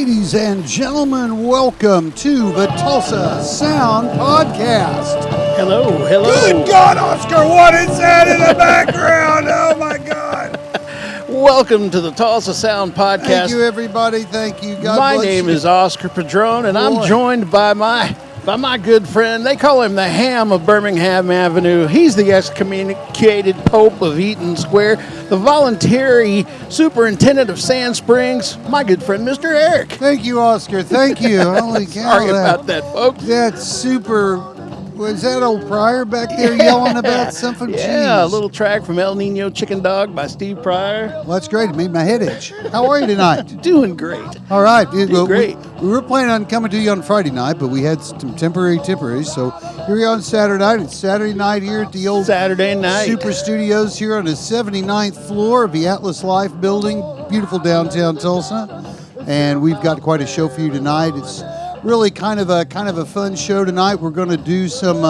Ladies and gentlemen, welcome to the Tulsa Sound Podcast. Hello. Good God, Oscar, what is that in the background? Oh, my God. Welcome to the Tulsa Sound Podcast. Thank you, everybody. Thank you. God my bless name you. is Oscar Padron, and I'm Boy. joined by my good friend. They call him the Ham of Birmingham Avenue. He's the excommunicated Pope of Eaton Square, the voluntary superintendent of Sand Springs, my good friend, Mr. Eric. Thank you, Oscar. Thank you. Holy cow. Sorry about that, folks. That's super. Was that old Pryor back there yelling about something? Yeah, Jeez. a little track from El Nino Chicken Dog by Steve Pryor. Well, that's great. It made my head itch. How are you tonight? Doing great. All right. Great. We were planning on coming to you on Friday night, but we had some temporaries. So here we are on Saturday night. It's Saturday night here at the old Saturday night. Super Studios here on the 79th floor of the Atlas Life building. Beautiful downtown Tulsa. And we've got quite a show for you tonight. It's really kind of a fun show tonight. We're going to do some.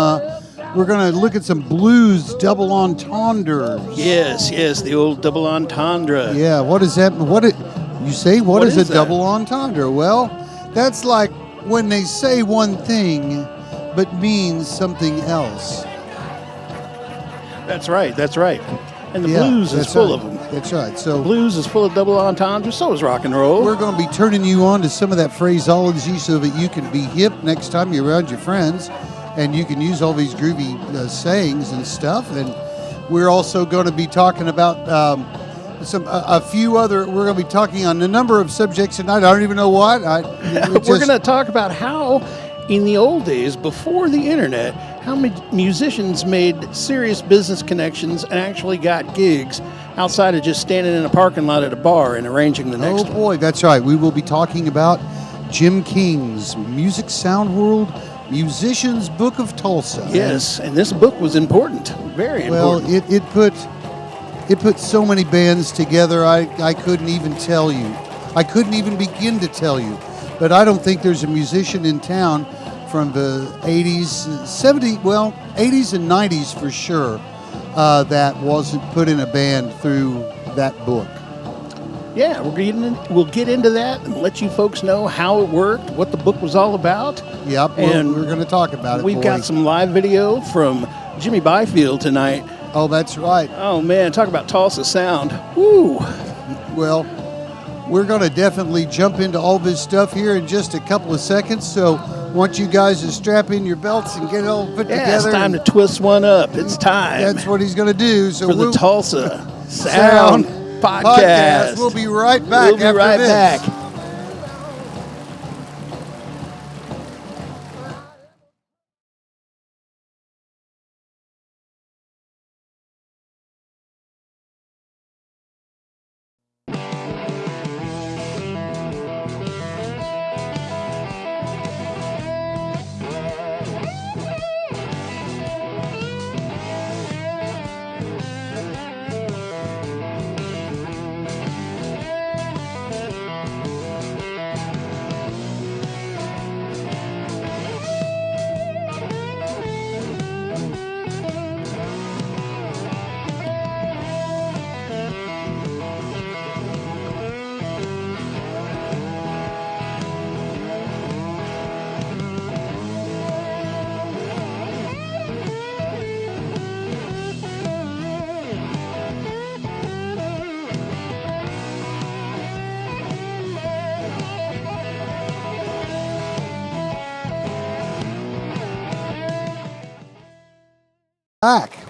We're going to look at some blues double entendres. Yes, the old double entendre. Yeah. What is that? You say? What is a that? double entendre? Well, that's like when they say one thing, but means something else. That's right. And the Yeah, blues is that's full right. of them. That's right. So Blues is full of double entendres. So is rock and roll. we're going to be turning you on to some of that phraseology so that you can be hip next time you're around your friends, and you can use all these groovy sayings and stuff. And we're also going to be talking about a few other. We're going to be talking on a number of subjects tonight. I don't even know what. We're going to talk about how, in the old days, before the internet, how musicians made serious business connections and actually got gigs outside of just standing in a parking lot at a bar and arranging the next one. boy, that's right. We will be talking about Jim King's Music Sound World Musician's Book of Tulsa. Yes, and this book was important, very important. Well, it put so many bands together. I couldn't even tell you. I couldn't even begin to tell you. But I don't think there's a musician in town from the 80s, 80s and 90s for sure, that wasn't put in a band through that book. Yeah, we'll get into that and let you folks know how it worked, what the book was all about. Yep, and we're going to talk about it. We've got some live video from Jimmy Byfield tonight. Oh, that's right. Oh, man, talk about Tulsa Sound. Woo! Well, we're going to definitely jump into all this stuff here in just a couple of seconds, so I want you guys to strap in your belts and get it all put together. It's time to twist one up. It's time. That's what he's going to do. So for the Tulsa Sound Podcast. We'll be right back. We'll be right back.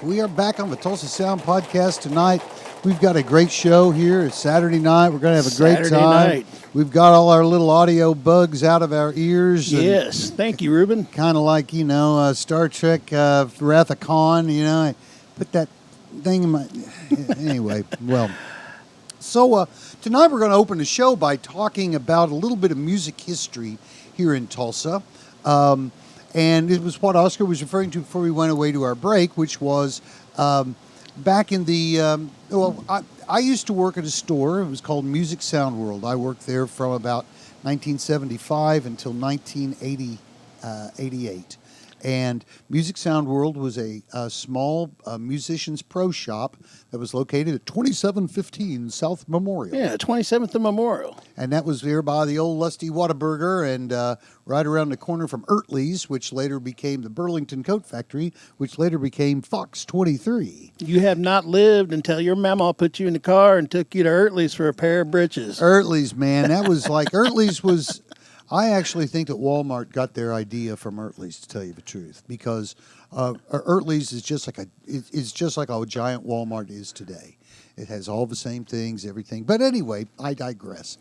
We are back on the Tulsa Sound Podcast tonight. We've got a great show here. It's Saturday night. We're going to have a great Saturday time. Night. We've got all our little audio bugs out of our ears. Yes, thank you, Ruben. Kind of like, Star Trek Wrath of Khan, I put that thing in my... Anyway, well. So tonight we're going to open the show by talking about a little bit of music history here in Tulsa. And it was what Oscar was referring to before we went away to our break, which was back in the, I used to work at a store. It was called Music Sound World. I worked there from about 1975 until 1988. And Music Sound World was a small musicians pro shop that was located at 2715 South Memorial. Yeah, 27th and Memorial. And that was there by the old Lusty Whataburger and right around the corner from Ertley's, which later became the Burlington Coat Factory, which later became Fox 23. You have not lived until your mama put you in the car and took you to Ertley's for a pair of britches. Ertley's, man. That was like, Ertley's was... I actually think that Walmart got their idea from Ertley's, to tell you the truth, because Ertley's is just like it's just like a giant Walmart is today. It has all the same things, everything. But anyway, I digress.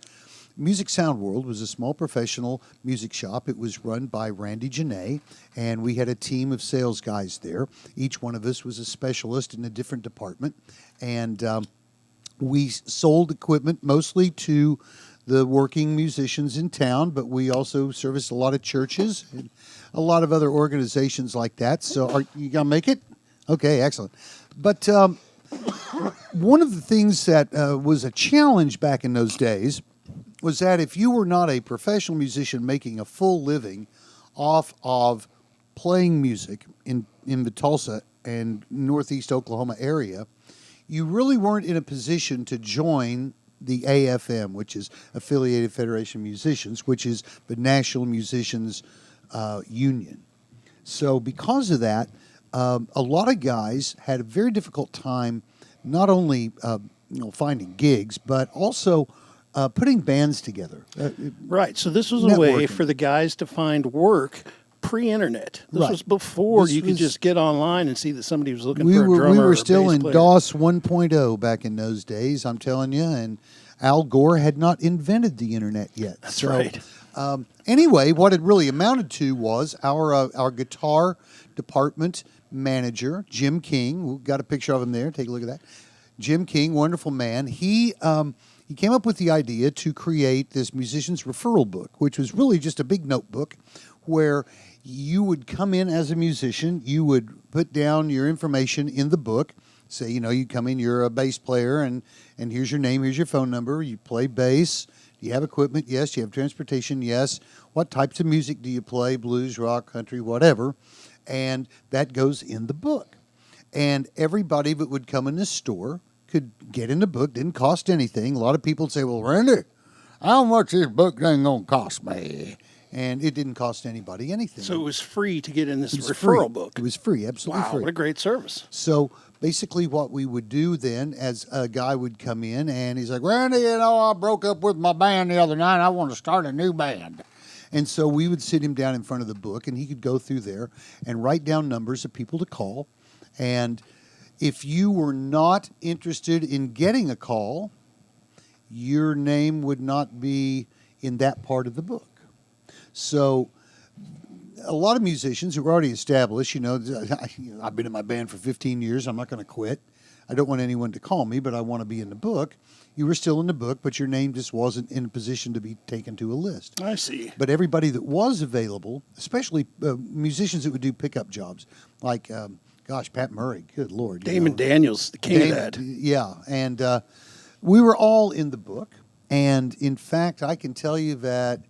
Music Sound World was a small professional music shop. It was run by Randy Janae, and we had a team of sales guys there. Each one of us was a specialist in a different department, and we sold equipment mostly to the working musicians in town, but we also service a lot of churches and a lot of other organizations like that. So are you going to make it? Okay, excellent. But one of the things that was a challenge back in those days was that if you were not a professional musician making a full living off of playing music in the Tulsa and Northeast Oklahoma area, you really weren't in a position to join the AFM, which is Affiliated Federation of Musicians, which is the National Musicians Union. So because of that, a lot of guys had a very difficult time not only finding gigs, but also putting bands together. Right. So this was a way for the guys to find work pre-internet. This was before you could just get online and see that somebody was looking for a drummer. We were or still a in bass player. DOS 1.0 back in those days, I'm telling you, and Al Gore had not invented the internet yet. That's right. Anyway, what it really amounted to was our guitar department manager, Jim King. We've got a picture of him there. Take a look at that. Jim King, wonderful man. He came up with the idea to create this musician's referral book, which was really just a big notebook where you would come in as a musician, you would put down your information in the book, say, you come in, you're a bass player, and here's your name, here's your phone number, you play bass, do you have equipment? Yes. Do you have transportation? Yes. What types of music do you play? Blues, rock, country, whatever. And that goes in the book. And everybody that would come in the store could get in the book, didn't cost anything. A lot of people would say, well, Randy, how much this book ain't going to cost me? And it didn't cost anybody anything. So it was free to get in this referral book. It was free, absolutely free. Wow, what a great service. So basically what we would do then, as a guy would come in and he's like, Randy, I broke up with my band the other night. I want to start a new band. And so we would sit him down in front of the book, and he could go through there and write down numbers of people to call. And if you were not interested in getting a call, your name would not be in that part of the book. So a lot of musicians who are already established, I've been in my band for 15 years. I'm not going to quit. I don't want anyone to call me, but I want to be in the book. You were still in the book, but your name just wasn't in a position to be taken to a list. I see. But everybody that was available, especially musicians that would do pickup jobs, like, Pat Murray, good Lord. Damon Daniels, the king of that. Yeah, and we were all in the book. And, in fact, I can tell you that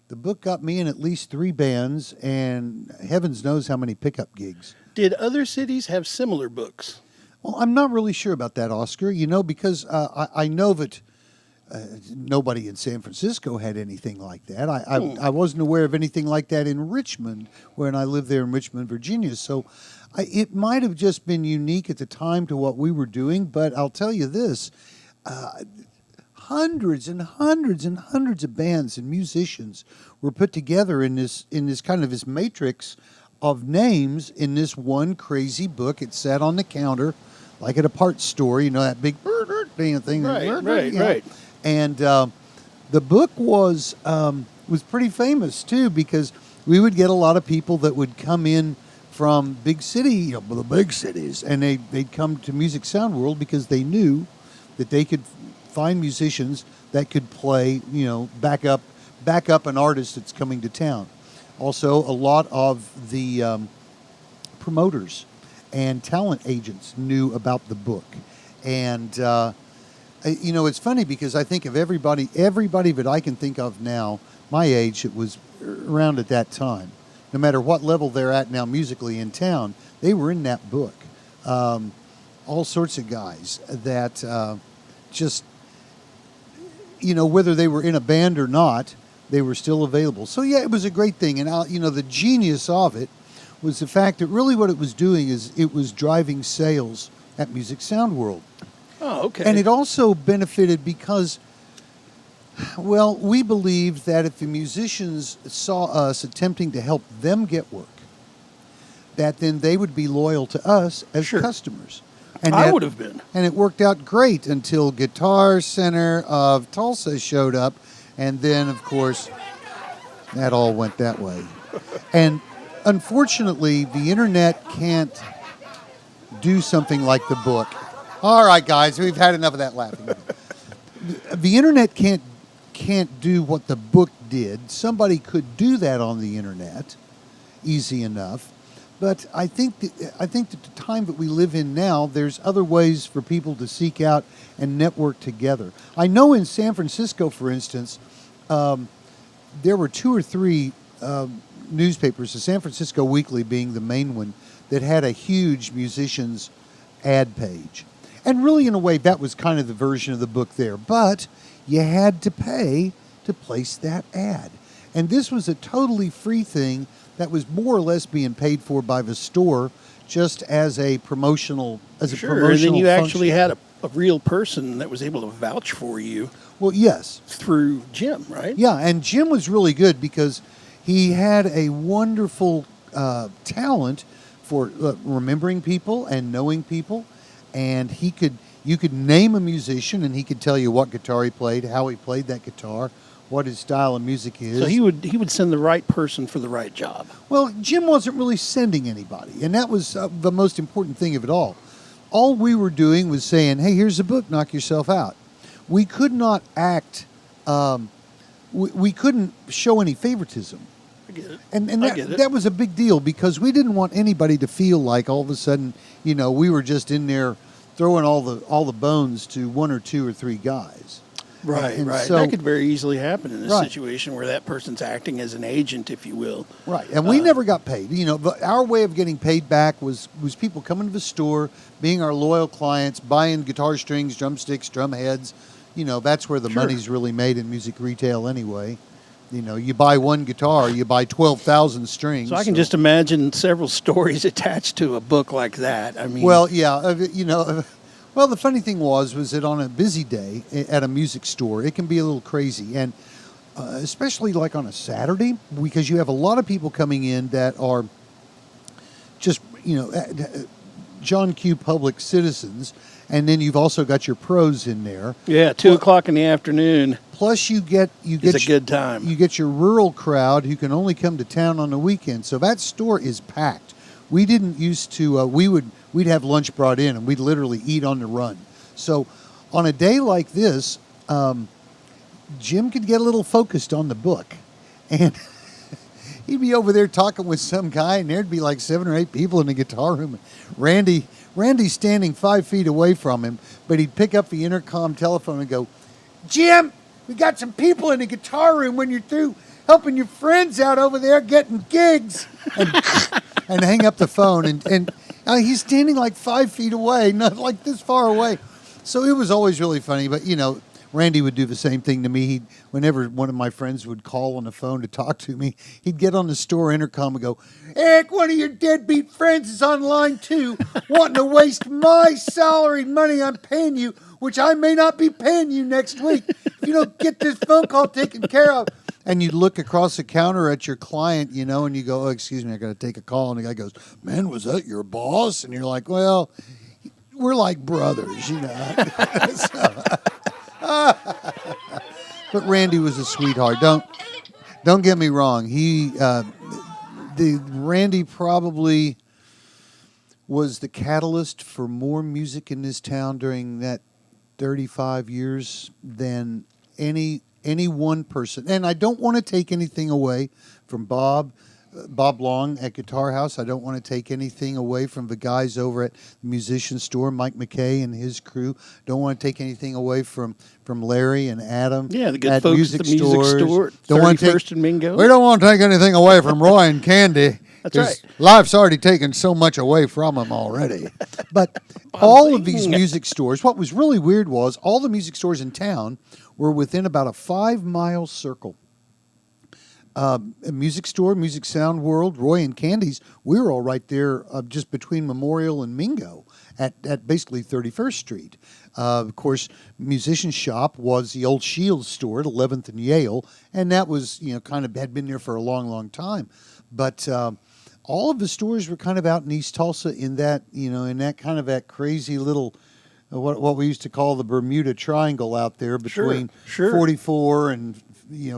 the book got me in at least 3 bands, and heavens knows how many pickup gigs. Did other cities have similar books? Well, I'm not really sure about that, Oscar, because I know that nobody in San Francisco had anything like that. I wasn't aware of anything like that in Richmond, when I lived there in Richmond, Virginia. So it might have just been unique at the time to what we were doing, but I'll tell you this. Hundreds and hundreds and hundreds of bands and musicians were put together in this kind of this matrix of names in this one crazy book. It sat on the counter like at a parts store, that big thing. Right. And the book was pretty famous too, because we would get a lot of people that would come in from the big cities, and they'd come to Music Sound World because they knew that they could find musicians that could play, back up an artist that's coming to town. Also, a lot of the promoters and talent agents knew about the book. And, it's funny because I think of everybody that I can think of now, my age, it was around at that time, no matter what level they're at now musically in town, they were in that book. All sorts of guys that just, whether they were in a band or not, they were still available. So, yeah, it was a great thing. And, the genius of it was the fact that really what it was doing is it was driving sales at Music Sound World. Oh, okay. And it also benefited because, well, we believed that if the musicians saw us attempting to help them get work, that then they would be loyal to us as customers. And I would have been. And it worked out great until Guitar Center of Tulsa showed up. And then, of course, that all went that way. And unfortunately, the internet can't do something like the book. All right, guys, we've had enough of that laughing. The internet can't do what the book did. Somebody could do that on the internet, easy enough. But I think that the time that we live in now, there's other ways for people to seek out and network together. I know in San Francisco, for instance, there were 2 or 3 newspapers, the San Francisco Weekly being the main one, that had a huge musicians ad page. And really, in a way, that was kind of the version of the book there. But you had to pay to place that ad. And this was a totally free thing that was more or less being paid for by the store just as a promotional and then you function. Actually had a real person that was able to vouch for you. Well, yes. Through Jim, right? Yeah, and Jim was really good because he had a wonderful talent for remembering people and knowing people, and you could name a musician and he could tell you what guitar he played, how he played that guitar, what his style of music is. So he would send the right person for the right job. Well, Jim wasn't really sending anybody, and that was the most important thing of it all. All we were doing was saying, hey, here's a book, knock yourself out. We could not act, we couldn't show any favoritism. I get it. And that was a big deal because we didn't want anybody to feel like all of a sudden, we were just in there throwing all the bones to 1 or 2 or 3 guys. Right, right. So, that could very easily happen in a situation where that person's acting as an agent, if you will. Right, and we never got paid. But our way of getting paid back was people coming to the store, being our loyal clients, buying guitar strings, drumsticks, drum heads. That's where the money's really made in music retail anyway. You buy one guitar, you buy 12,000 strings. So I can just imagine several stories attached to a book like that. I mean, well, yeah, Well, the funny thing was that on a busy day at a music store, it can be a little crazy, and especially like on a Saturday, because you have a lot of people coming in that are just, John Q. public citizens, and then you've also got your pros in there. Yeah, 2:00 in the afternoon. Plus, you get a good time. You get your rural crowd who can only come to town on the weekend, so that store is packed. We didn't used to. We'd have lunch brought in, and we'd literally eat on the run. So, on a day like this, Jim could get a little focused on the book, and he'd be over there talking with some guy, and there'd be like 7 or 8 people in the guitar room. Randy's standing 5 feet away from him, but he'd pick up the intercom telephone and go, "Jim, we got some people in the guitar room when you're through helping your friends out over there getting gigs," and hang up the phone. And he's standing like 5 feet away, not like this far away. So it was always really funny. But, Randy would do the same thing to me. Whenever one of my friends would call on the phone to talk to me, he'd get on the store intercom and go, "Eric, one of your deadbeat friends is on line 2, wanting to waste my salary money I'm paying you, which I may not be paying you next week, if you don't get this phone call taken care of." And you look across the counter at your client, and you go, "Oh, excuse me, I got to take a call." And the guy goes, "Man, was that your boss?" And you're like, "Well, we're like brothers, But Randy was a sweetheart. Don't get me wrong. Randy probably was the catalyst for more music in this town during that 35 years than any one person. And I don't want to take anything away from Bob, Bob Long at Guitar House. I don't want to take anything away from the guys over at the Musician Store, Mike McKay and his crew. Don't want to take anything away from Larry and Adam. Yeah, the good at folks music at the Music stores. Store, Don't want to 31st and Mingo. We don't want to take anything away from Roy and Candy. That's right. Life's already taken so much away from them already. But all of these music stores, what was really weird was all the music stores in town were within about a 5-mile circle. A music store, Music Sound World, Roy and Candy's, we were all right there just between Memorial and Mingo at basically 31st Street. Of course, Musician Shop was the old Shields store at 11th and Yale, and that was, kind of had been there for a long, long time. But all of the stores were kind of out in East Tulsa in that, in that kind of that crazy little, what we used to call the Bermuda Triangle out there between Sure. 44 and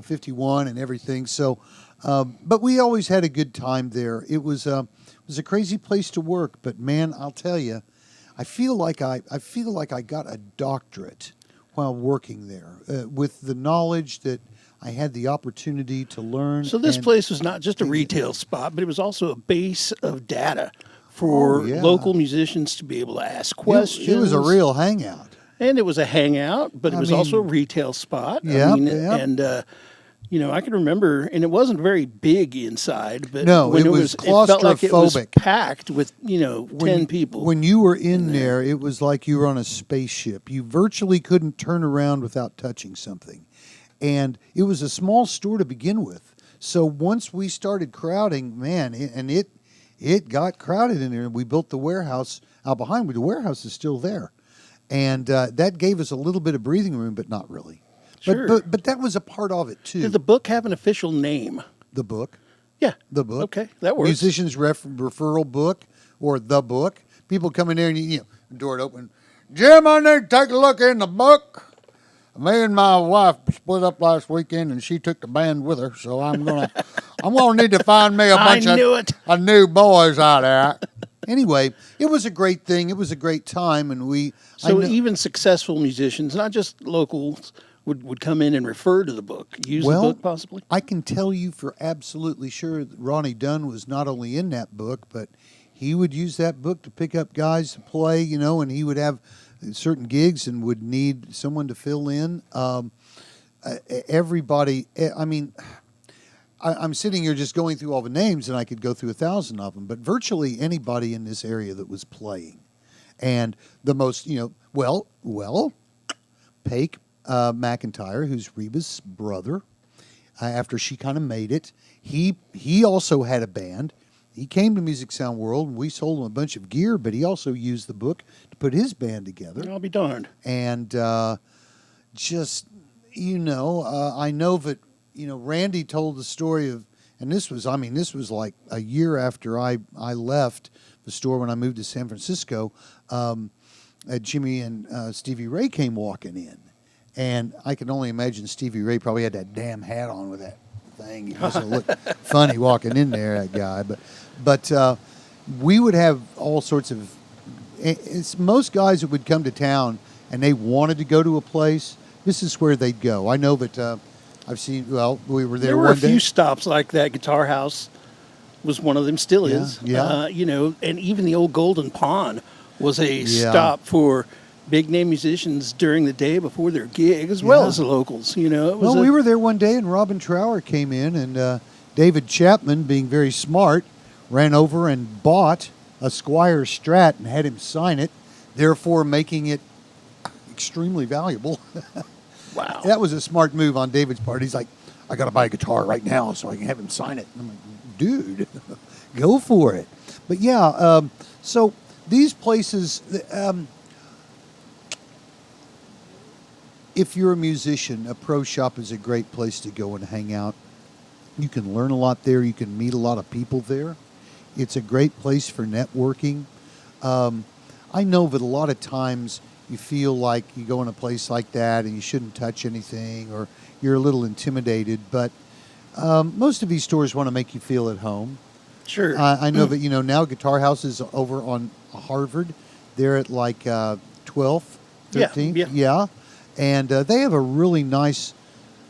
51 and everything. So, but we always had a good time there. It was a crazy place to work, but man, I'll tell you, I feel like I got a doctorate while working there with the knowledge that I had the opportunity to learn. So this place was not just a retail spot, but it was also a base of data for local musicians to be able to ask questions. It was a real hangout. And it was a hangout, but it was also a retail spot. Yeah, And, I can remember, and it wasn't very big inside, but no, when it was it felt like it was claustrophobic. packed with, 10 people. When you were in there, it was like you were on a spaceship. You virtually couldn't turn around without touching something. And it was a small store to begin with. So once we started crowding, man, it got crowded in there. We built the warehouse out behind, but the warehouse is still there. And that gave us a little bit of breathing room, but not really. Sure. But that was a part of it, too. Did the book have an official name? The book. Yeah. The book. Okay, that works. Musicians referral book or the book. People come in there and, door it open. Jim, I need to take a look in the book. Me and my wife split up last weekend, and she took the band with her. So I'm gonna need to find me a bunch of new boys out there. Anyway, it was a great thing. It was a great time, and even successful musicians, not just locals, would come in and refer to the book, use the book possibly. I can tell you for absolutely sure that Ronnie Dunn was not only in that book, but he would use that book to pick up guys to play. And he would have certain gigs and would need someone to fill in. Everybody, I'm sitting here just going through all the names, and I could go through 1,000 of them, but virtually anybody in this area that was playing. And the most, Paik McIntyre, who's Reba's brother, after she kind of made it, he also had a band. He came to Music Sound World, and we sold him a bunch of gear, but he also used the book to put his band together. I'll be darned. And I know that, Randy told the story of, and this was like a year after I left the store when I moved to San Francisco. Jimmy and Stevie Ray came walking in. And I can only imagine Stevie Ray probably had that damn hat on with that thing. He must have looked funny walking in there, that guy. But we would have all sorts of. It's most guys that would come to town and they wanted to go to a place. This is where they'd go. I know that I've seen. Well, we were there. There were a few stops like that. Guitar House was one of them. Still is. Yeah. And even the old Golden Pond was a stop for big name musicians during the day before their gig, as well as the locals. We were there one day, and Robin Trower came in, and David Chapman, being very smart, ran over and bought a Squier Strat and had him sign it, therefore making it extremely valuable. Wow. That was a smart move on David's part. He's like, I got to buy a guitar right now so I can have him sign it. And I'm like, dude, go for it. But so these places, if you're a musician, a pro shop is a great place to go and hang out. You can learn a lot there. You can meet a lot of people there. It's a great place for networking. I know that a lot of times you feel like you go in a place like that and you shouldn't touch anything, or you're a little intimidated, but most of these stores want to make you feel at home. Sure. I know that, now Guitar House is over on Harvard. They're at like 12th, 13th. Yeah. And they have a really nice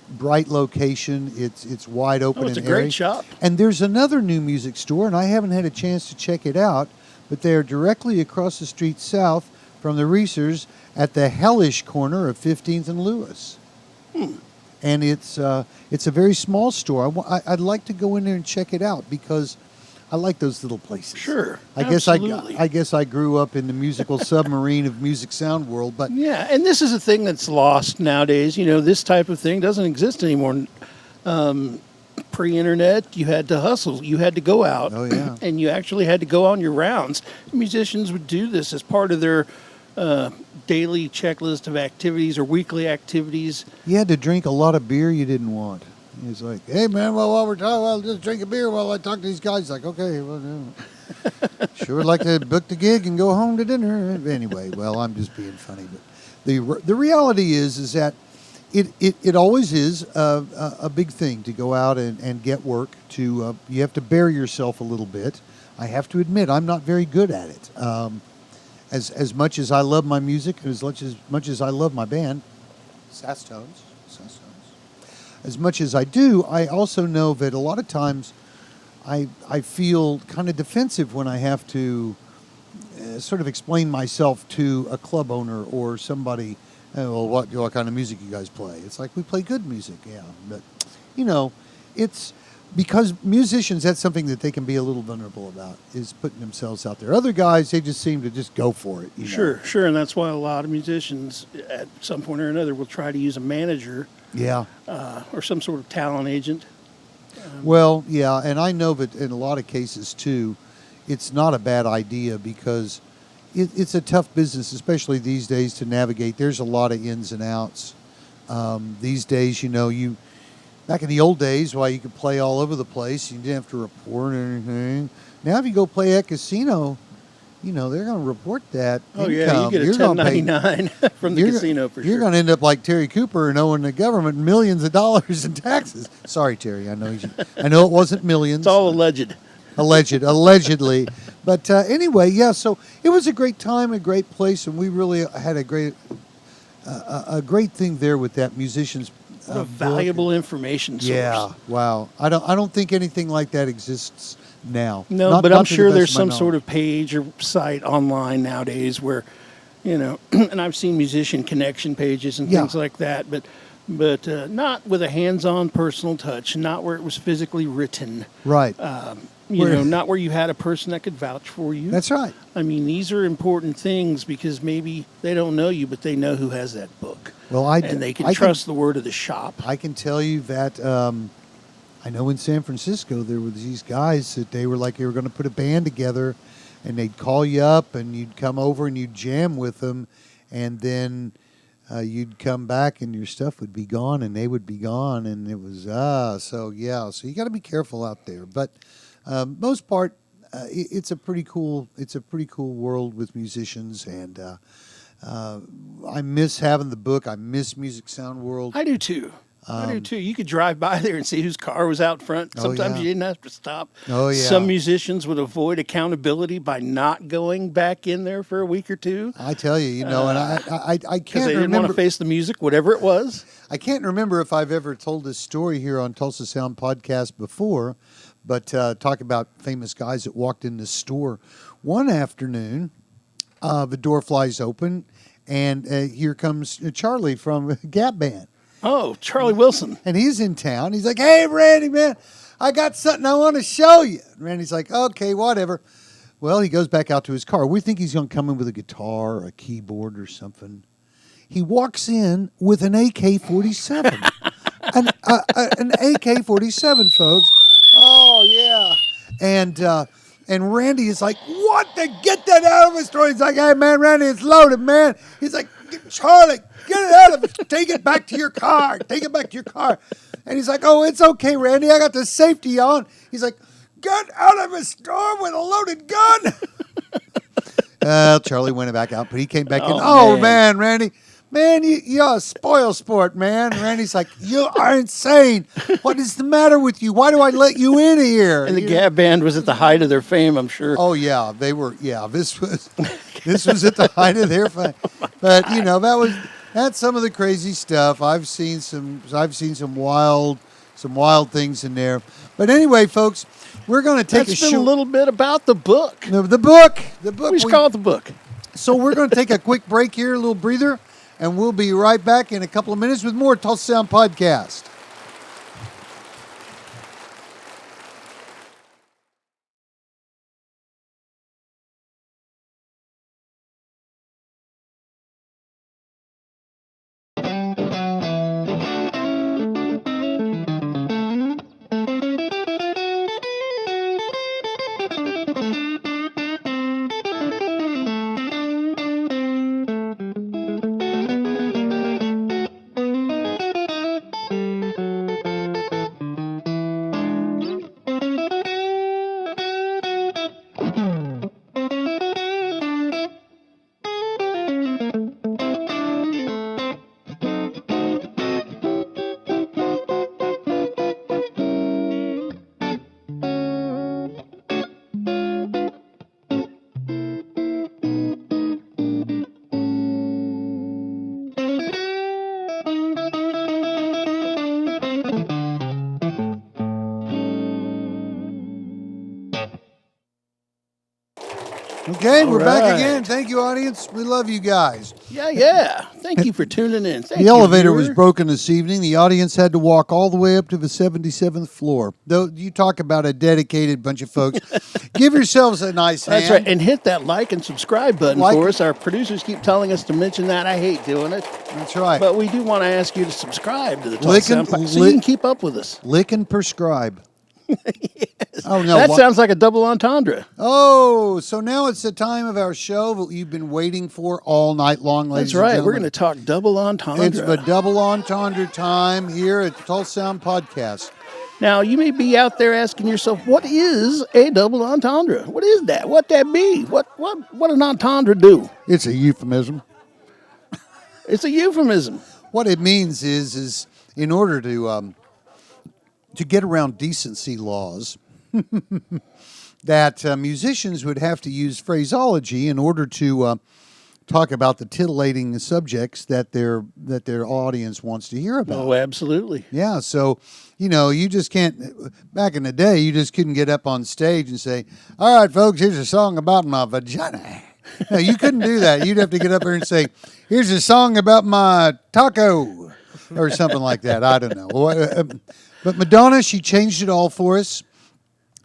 bright location. It's wide open. It's a and great airy. shop. And there's another new music store, and I haven't had a chance to check it out, but they're directly across the street south from the Reesers at the hellish corner of 15th and Lewis. And it's a very small store. I'd like to go in there and check it out because I like those little places. Sure, I guess I grew up in the musical submarine of music sound world, but yeah, and this is a thing that's lost nowadays. You know, this type of thing doesn't exist anymore. Pre-internet, you had to hustle. You had to go out. Oh, yeah. And you actually had to go on your rounds. Musicians would do this as part of their daily checklist of activities or weekly activities. you had to drink a lot of beer you didn't want. He was like, hey, man, well, while we're talking, I'll just drink a beer while I talk to these guys. Like, okay, well, yeah. Sure would like to book the gig and go home to dinner. Anyway, well, I'm just being funny. But the reality is that it always is a big thing to go out and get work. You have to bear yourself a little bit. I have to admit, I'm not very good at it. As much as I love my music, and as much as I love my band, Sass Tones. As much as I do, I also know that a lot of times I feel kind of defensive when I have to sort of explain myself to a club owner or somebody. Well, what kind of music you guys play? It's like, we play good music, yeah. But, it's because musicians, that's something that they can be a little vulnerable about, is putting themselves out there. Other guys, they just seem to just go for it. Sure, and that's why a lot of musicians at some point or another will try to use a manager. Yeah. Or some sort of talent agent. Well, yeah, and I know that in a lot of cases, too, it's not a bad idea because it's a tough business, especially these days, to navigate. There's a lot of ins and outs. These days, back in the old days, you could play all over the place. You didn't have to report anything. Now, if you go play at casino, they're going to report that income. Yeah, you get a 1099 from the casino for sure. You're going to end up like Terry Cooper and owing the government millions of dollars in taxes. Sorry, Terry. I know it wasn't millions. It's all alleged. Allegedly. But anyway, yeah, so it was a great time, a great place, and we really had a great thing there with that musicians. What a valuable information source. Yeah, wow. I don't think anything like that exists now. No, but I'm sure there's some sort of page or site online nowadays where, and I've seen musician connection pages and things like that, but not with a hands-on personal touch, not where it was physically written. Right. Not where you had a person that could vouch for you. That's right. I mean, these are important things because maybe they don't know you, but they know who has that book. Well, and they can trust the word of the shop. I can tell you that I know in San Francisco there were these guys that they were going to put a band together, and they'd call you up and you'd come over and you'd jam with them, and then you'd come back and your stuff would be gone and they would be gone, and it was so you got to be careful out there. But most part, it's a pretty cool world with musicians, and I miss having the book. I miss Music Sound World. I do too. You could drive by there and see whose car was out front. Sometimes you didn't have to stop. Oh, yeah. Some musicians would avoid accountability by not going back in there for a week or two. I tell you, and I can't because they didn't want to face the music, whatever it was. I can't remember if I've ever told this story here on Tulsa Sound Podcast before, but talk about famous guys that walked in the store. One afternoon, the door flies open, and here comes Charlie from Gap Band. Oh, Charlie Wilson. And he's in town. He's like, hey, Randy, man, I got something I want to show you. And Randy's like, okay, whatever. Well, he goes back out to his car. We think he's going to come in with a guitar or a keyboard or something. He walks in with an AK-47. an AK-47, folks. Oh, yeah. And Randy is like, what? Get that out of his store. He's like, hey, man, Randy, it's loaded, man. He's like, Charlie, get it out of it. Take it back to your car. Take it back to your car. And he's like, oh, it's okay, Randy. I got the safety on. He's like, get out of his store with a loaded gun. Charlie went back out, but he came back in. Oh, man, Randy. Man, you're a spoil sport, man. Randy's like, you are insane. What is the matter with you? Why do I let you in here? And the Gap Band was at the height of their fame, I'm sure. Oh, yeah. They were, this was at the height of their fame. But, That's some of the crazy stuff. I've seen some wild things in there. But anyway, folks, we're going to take a little bit about the book. The book. We just call it the book. So we're going to take a quick break here, a little breather, and we'll be right back in a couple of minutes with more Tulsa Sound Podcast. Okay, we're back again. Thank you, audience. We love you guys. Yeah. Thank you for tuning in. The elevator was broken this evening. The audience had to walk all the way up to the 77th floor. Though you talk about a dedicated bunch of folks. Give yourselves a nice hand. That's right. And hit that like and subscribe button for us. Our producers keep telling us to mention that. I hate doing it. That's right. But we do want to ask you to subscribe to the Tulsa Sound Podcast so you can keep up with us. Lick and prescribe. Yes. Oh, no. That sounds like a double entendre. Oh, so now it's the time of our show that you've been waiting for all night long, ladies and gentlemen. That's right. We're going to talk double entendre. It's the double entendre time here at the Tulsa Sound Podcast. Now, you may be out there asking yourself, what is a double entendre? What is that? What that be? What an entendre do? It's a euphemism. It's a euphemism. What it means is in order to get around decency laws, that musicians would have to use phraseology in order to talk about the titillating subjects that their audience wants to hear about. Oh, absolutely. Yeah, so, you just can't, back in the day, you just couldn't get up on stage and say, all right, folks, here's a song about my vagina. No, you couldn't do that. You'd have to get up there and say, here's a song about my taco, or something like that. I don't know. But Madonna, she changed it all for us.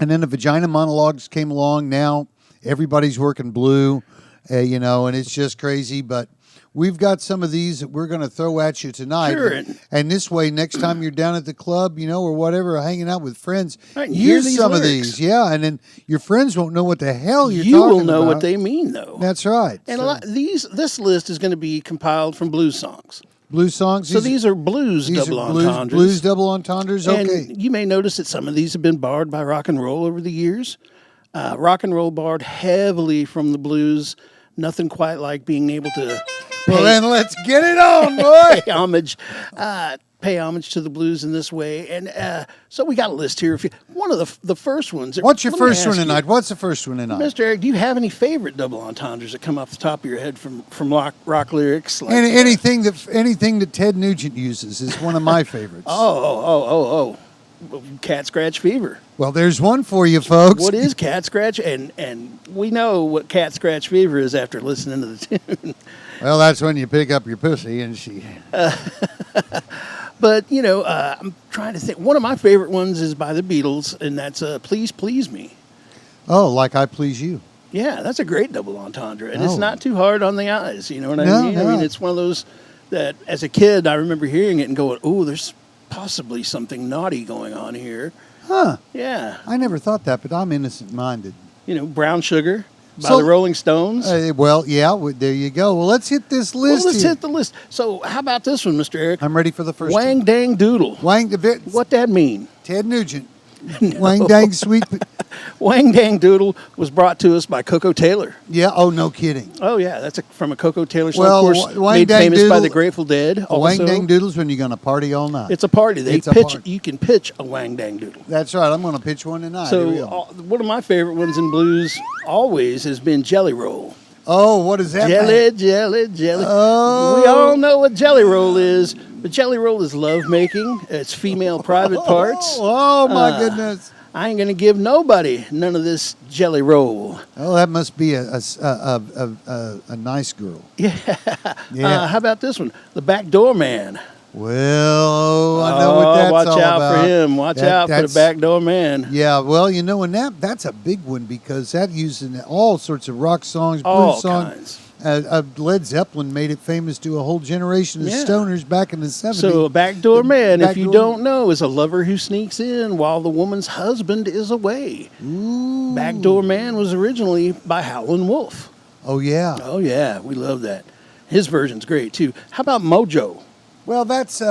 And then the vagina monologues came along. Now everybody's working blue, and it's just crazy. But we've got some of these that we're going to throw at you tonight. Sure. And this way, next time you're down at the club, or whatever, hanging out with friends, use some lyrics. of these. Yeah, and then your friends won't know what the hell you're talking about. You will know what they mean, though. That's right. And this list is going to be compiled from blues songs. Blues songs? So these are blues double entendres. Blues double entendres, okay. And you may notice that some of these have been borrowed by rock and roll over the years. Rock and roll borrowed heavily from the blues. Nothing quite like being able to well, then let's get it on, boy. Pay homage to the blues in this way. And so we got a list here. One of the first ones. What's your first one tonight? What's the first one tonight? Mr. Eric, do you have any favorite double entendres that come off the top of your head from rock lyrics? Like, anything that Ted Nugent uses is one of my favorites. Oh. Cat Scratch Fever. Well, there's one for you, folks. What is Cat Scratch? And we know what Cat Scratch Fever is after listening to the tune. Well, that's when you pick up your pussy and she... But, I'm trying to think. One of my favorite ones is by the Beatles, and that's Please Please Me. Oh, like I Please You. Yeah, that's a great double entendre, and it's not too hard on the eyes, you know what I mean? No. I mean, it's one of those that, as a kid, I remember hearing it and going, oh, there's possibly something naughty going on here. Huh. Yeah. I never thought that, but I'm innocent-minded. Brown Sugar by the Rolling Stones. There you go. Well, let's hit this list. Let's hit the list. So how about this one, Mr. Eric? I'm ready for the first Wang one. Dang Doodle. What that mean? Ted Nugent. No. Wang Dang Sweet. Wang Dang Doodle was brought to us by Coco Taylor. Yeah. Oh, no kidding. Oh, yeah. That's from a Coco Taylor song. Well, of course, made famous by the Grateful Dead. Wang Dang Doodle's when you're going to party all night. It's a party. You can pitch a Wang Dang Doodle. That's right. I'm going to pitch one tonight. So one of my favorite ones in blues always has been Jelly Roll. Oh, what is that? Jelly, jelly, jelly. Oh. We all know what jelly roll is, but jelly roll is lovemaking. It's female private parts. Oh, my goodness. I ain't gonna give nobody none of this jelly roll. Oh, that must be a nice girl. Yeah. Yeah. How about this one? The backdoor man. Well, I know what that's watch all out about. for him. Watch out for the backdoor man. Yeah, well, you know, and that's a big one because that used in all sorts of rock songs, All blues songs. kinds. Led Zeppelin made it famous to a whole generation of Yeah. stoners back in the 70s. So a backdoor man, if you backdoor- don't know, is a lover who sneaks in while the woman's husband is away. Ooh. Backdoor man was originally by Howlin' Wolf. Oh, yeah. Oh yeah, we love that. His version's great too. How about Mojo? Well, that's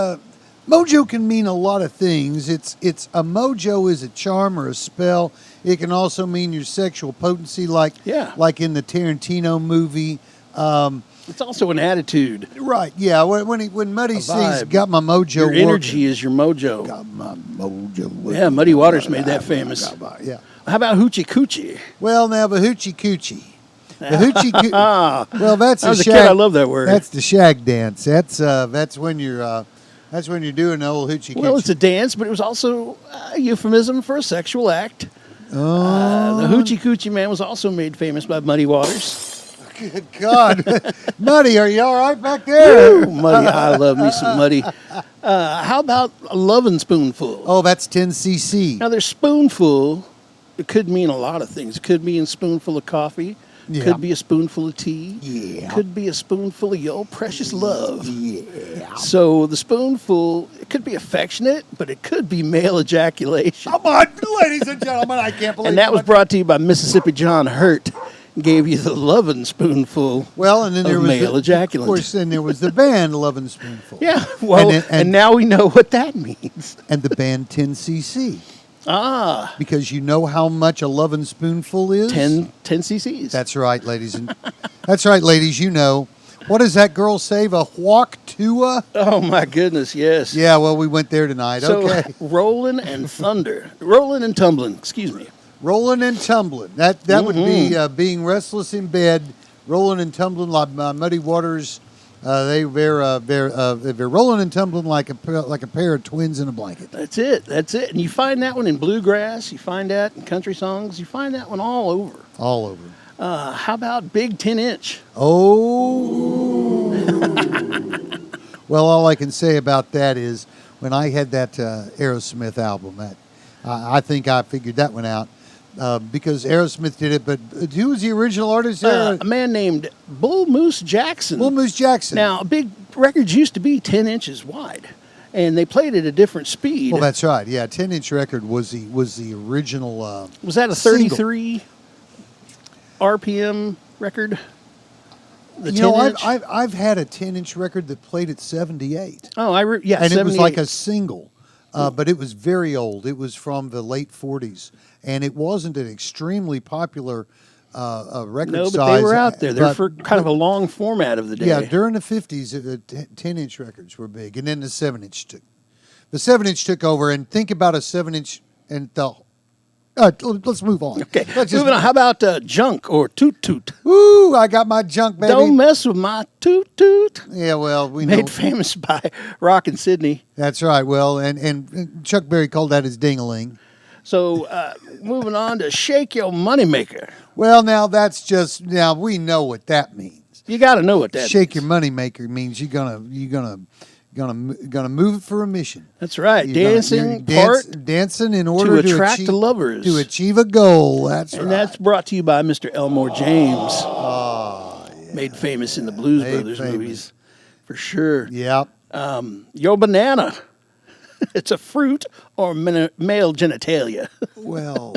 mojo can mean a lot of things. It's a mojo is a charm or a spell. It can also mean your sexual potency, like in the Tarantino movie. It's also an attitude. Right? Yeah. When Muddy sings, vibe. "Got my mojo," Your working. energy is your mojo. Got my mojo. Working. Yeah, Muddy Waters made that famous. Yeah. How about Hoochie Coochie? Well, now the hoochie coochie. The hoochie coochie. Well, that's I was a a shag. kid. I love that word. That's the shag dance. That's when you're doing the old hoochie coochie. Well, it's a dance, but it was also a euphemism for a sexual act. Oh. The Hoochie Coochie Man was also made famous by Muddy Waters. Good God. Muddy, are you all right back there? Ooh, Muddy, I love me some Muddy. How about a lovin' spoonful? Oh, that's 10cc. Now, there's spoonful. It could mean a lot of things. It could mean a spoonful of coffee. Yeah. Could be a spoonful of tea. Yeah. Could be a spoonful of your precious love. Yeah. So the spoonful, it could be affectionate, but it could be male ejaculation. Come on, ladies and gentlemen, I can't believe And that was brought to you by Mississippi John Hurt. Gave you the lovin' spoonful. Well, and then there of was male ejaculant. Of course, then there was the band Lovin' Spoonful. Yeah, well, and now we know what that means. And the band 10cc. Ah. Because you know how much a Lovin' Spoonful is? 10 cc's. That's right, ladies. That's right, ladies, you know. What does that girl say? A walk to? Oh, my goodness, yes. Yeah, well, we went there tonight. So, okay. rolling and thunder. Rolling and tumbling, excuse me. Rolling and tumbling. That would be being restless in bed, rolling and tumbling like Muddy Waters. They're rolling and tumbling like a pair of twins in a blanket. That's it. And you find that one in bluegrass. You find that in country songs. You find that one all over. All over. How about Big 10-inch? Oh. Well, all I can say about that is when I had that Aerosmith album, I think I figured that one out. Because Aerosmith did it, but who was the original artist there? A man named Bull Moose Jackson. Bull Moose Jackson. Now, big records used to be 10 inches wide, and they played at a different speed. Well, that's right. Yeah, 10-inch record was the original. Was that a 33 RPM record? The 10-inch? I've had a 10-inch record that played at 78. Oh, and 78. It was like a single. But it was very old. It was from the late 40s, and it wasn't an extremely popular record size. No, but they were out there. They're for kind of a long format of the day. Yeah, during the 50s, 10-inch records were big, and then the 7-inch took. The 7-inch took over, and think about a 7-inch and the. Let's move on. Okay, moving on. How about junk or toot toot? Ooh, I got my junk, baby. Don't mess with my toot toot. Yeah, well, we know. Made famous by Rock and Sydney. That's right. Well, and Chuck Berry called that his ding-a-ling. So, moving on to Shake Your Moneymaker. Well, now we know what that means. You got to know what that Shake means. your moneymaker means you're gonna move it for a mission. That's right. Dancing in order to attract the lovers. To achieve a goal. That's right. And that's brought to you by Mr. Elmore James. Oh, yeah. Made famous in the Blues Brothers movies. For sure. Yep. Your banana. It's a fruit or male genitalia. Well,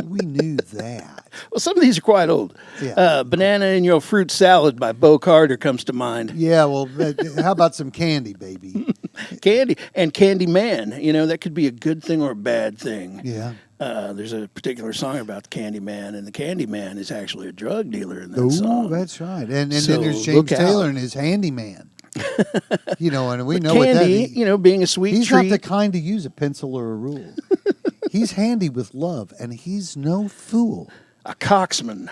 we knew that. Well, some of these are quite old. Yeah. Banana in Your Fruit Salad by Bo Carter comes to mind. Yeah, well, how about some candy, baby? Candy and Candy Man. That could be a good thing or a bad thing. Yeah. There's a particular song about the Candy Man, and the Candy Man is actually a drug dealer in that song. Oh, that's right. And So then there's James Taylor out. and his handyman. And we know Candy, what that means. being a sweet He's treat. not the kind to use a pencil or a rule. He's handy with love, and he's no fool. A coxman.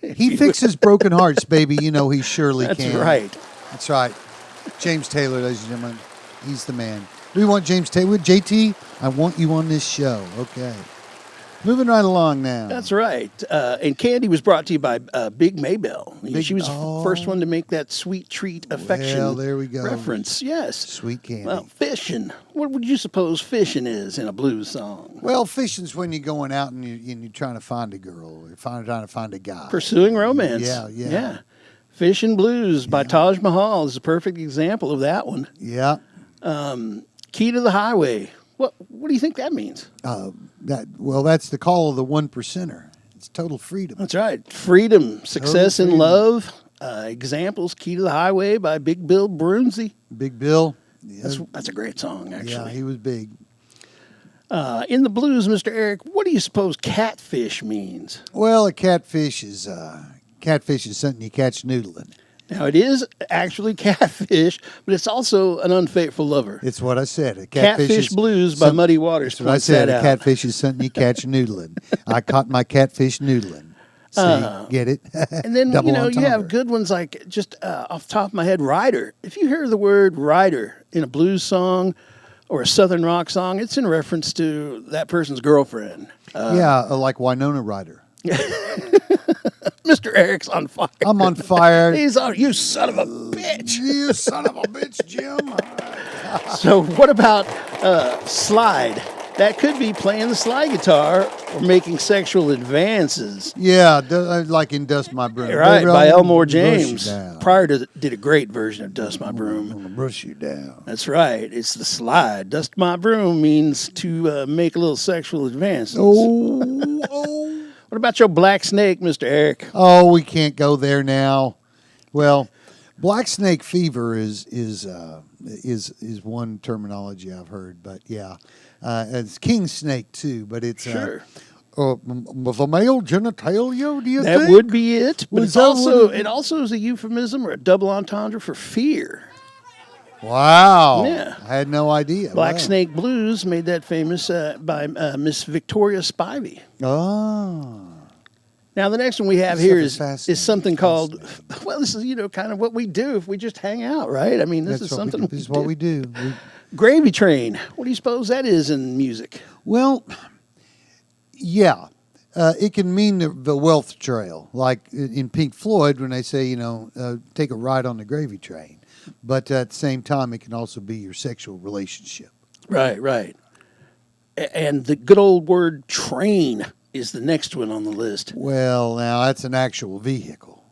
He fixes broken hearts, baby. You know he surely That's can. right. That's right. James Taylor, ladies and gentlemen. He's the man. We want James Taylor. JT, I want you on this show. Okay. Moving right along now. That's right. And Candy was brought to you by Big Maybell. She was oh. the first one to make that sweet treat affection Well, there we go. reference. Yes. Sweet candy. Well, fishing. What would you suppose fishing is in a blues song? Well, fishing's when you're going out and you're trying to find a girl or trying to find a guy. Pursuing romance. Yeah. Fishing Blues by Taj Mahal is a perfect example of that one. Yeah. Key to the Highway. What do you think that means? That's the call of the 1%er. It's total freedom. That's right. Freedom, success in love. Examples, Key to the Highway by Big Bill Brunsey. Big Bill. Yeah. That's a great song, actually. Yeah, he was big. In the blues, Mr. Eric, what do you suppose catfish means? Well, a catfish is something you catch noodling. Now, it is actually catfish, but it's also an unfaithful lover. It's what I said. A Catfish Blues by Muddy Waters. That's what I said. A catfish is something you catch noodling. I caught my catfish noodling. See, get it? And then, you have good ones like, just off the top of my head, rider. If you hear the word rider in a blues song or a southern rock song, it's in reference to that person's girlfriend. Like Winona Ryder. Mr. Eric's on fire. I'm on fire. He's on. You son of a bitch. You son of a bitch, Jim. So what about slide? That could be playing the slide guitar or making sexual advances. Yeah, like in Dust My Broom. Right, by Elmore James. Pryor did a great version of Dust My Broom. I'm going to brush you down. That's right. It's the slide. Dust My Broom means to make a little sexual advances. Oh. What about your black snake, Mr. Eric? Oh, we can't go there now. Well, black snake fever is one terminology I've heard, but yeah, it's king snake too. But it's sure. The male genitalia. Do you think that would be it? But it also is a euphemism or a double entendre for fear. Wow. Yeah. I had no idea. Black Snake Blues made that famous by Miss Victoria Spivey. Oh. Now, the next one we have here is something called, well, this is, kind of what we do if we just hang out, right? I mean, this is something this is what we do. Gravy Train. What do you suppose that is in music? Well, yeah. It can mean the wealth trail, like in Pink Floyd when they say, take a ride on the gravy train. But at the same time, it can also be your sexual relationship. Right. And the good old word train is the next one on the list. Well, now that's an actual vehicle.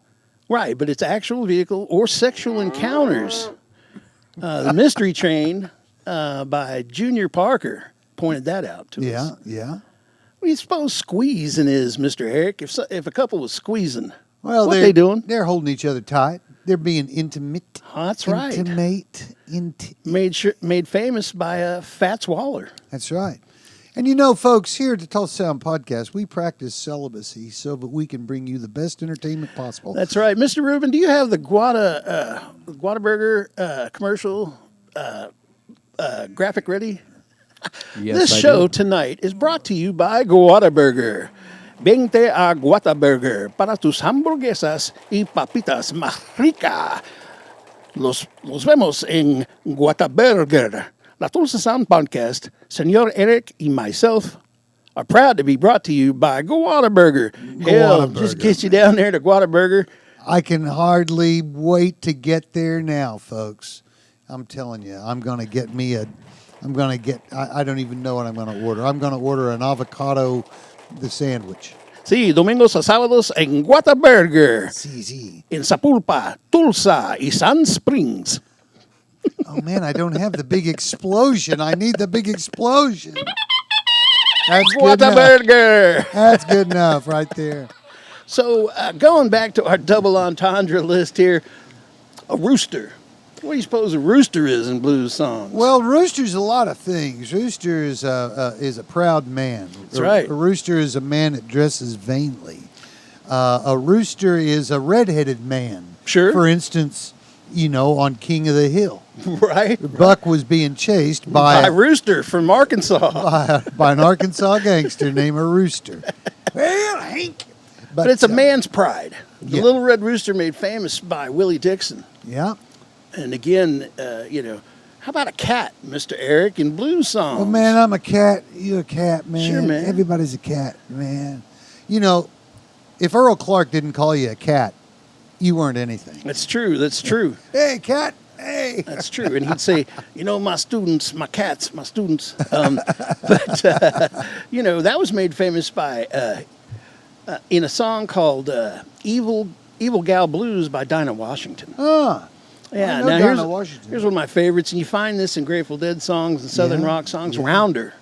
Right, but it's actual vehicle or sexual encounters. The Mystery Train by Junior Parker pointed that out to us. Yeah. What do you suppose squeezing is, Mr. Eric? If a couple was squeezing, what are they doing? They're holding each other tight. They're being intimate. That's right. Intimate. Made famous by Fats Waller. That's right. And folks, here at the Tulsa Sound Podcast, we practice celibacy so that we can bring you the best entertainment possible. That's right. Mr. Rubin, do you have the Whataburger commercial graphic ready? Yes, This show tonight is brought to you by Whataburger. Vente a Whataburger para tus hamburguesas y papitas más ricas. Los vemos en Whataburger. La Tulsa Sound Podcast, Senor Eric y myself are proud to be brought to you by Whataburger. Hell, just get you down there to Whataburger. I can hardly wait to get there now, folks. I'm telling you, I don't even know what I'm going to order. I'm going to order an avocado the sandwich. Sí, domingos a sábados en Whataburger. Sí. En Sapulpa, Tulsa y Sand Springs. Oh, man, I don't have the big explosion. I need the big explosion. That's good Whataburger. enough. That's good enough right there. So, going back to our double entendre list here, a rooster. What do you suppose a rooster is in blues songs? Well, rooster's a lot of things. Rooster is a proud man. That's right. A rooster is a man that dresses vainly. A rooster is a redheaded man. Sure. For instance, on King of the Hill. Right. Buck was being chased by a rooster from Arkansas. By an Arkansas gangster named a Rooster. Well, Hank. But it's a man's pride. The Little Red Rooster made famous by Willie Dixon. Yeah. And again, how about a cat, Mr. Eric, in blues songs? Well, man, I'm a cat. You're a cat, man. Sure, man. Everybody's a cat, man. You know, if Earl Clark didn't call you a cat, you weren't anything. That's true. That's true. Hey, cat. Hey. That's true. And he'd say, my students, my cats, my students. That was made famous by, in a song called Evil Gal Blues by Dinah Washington. Oh. Yeah, now here's one of my favorites, and you find this in Grateful Dead songs and Southern rock songs. Rounder.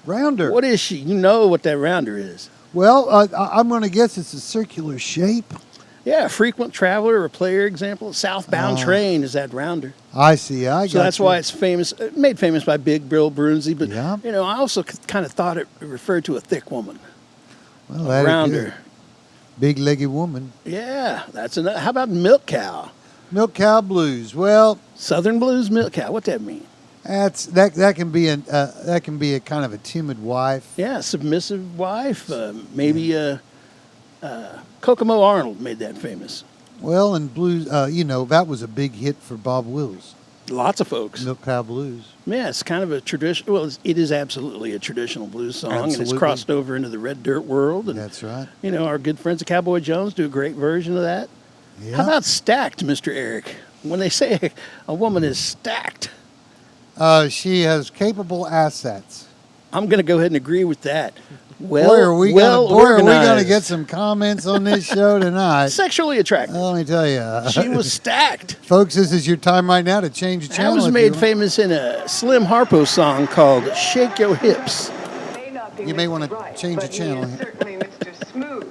Rounder. What is she? You know what that rounder is. Well, I'm going to guess it's a circular shape. Yeah, a frequent traveler or player example. Southbound train is that rounder. I see. So that's why it's famous, made famous by Big Bill Brunsey. But, I also kind of thought it referred to a thick woman. Well, that rounder. Big-legged woman. Yeah, that's enough. How about Milk Cow? Milk Cow Blues. Well, Southern Blues Milk Cow. What's that mean? That can be a kind of a timid wife. Yeah, submissive wife. Maybe Kokomo Arnold made that famous. Well, and blues, that was a big hit for Bob Wills. Lots of folks. Milk Cow Blues. Yeah, it's kind of a tradition. Well, it is absolutely a traditional blues song, and it's crossed over into the red dirt world. And, that's right. Our good friends at Cowboy Jones do a great version of that. Yeah. How about stacked, Mr. Eric? When they say a woman is stacked, she has capable assets. I'm going to go ahead and agree with that. Boy, are we going to get some comments on this show tonight. Sexually attractive. Let me tell you. She was stacked. Folks, this is your time right now to change the channel. That was made famous in a Slim Harpo song called Shake Your Hips. You may want to change the channel. Certainly Mr. Smooth.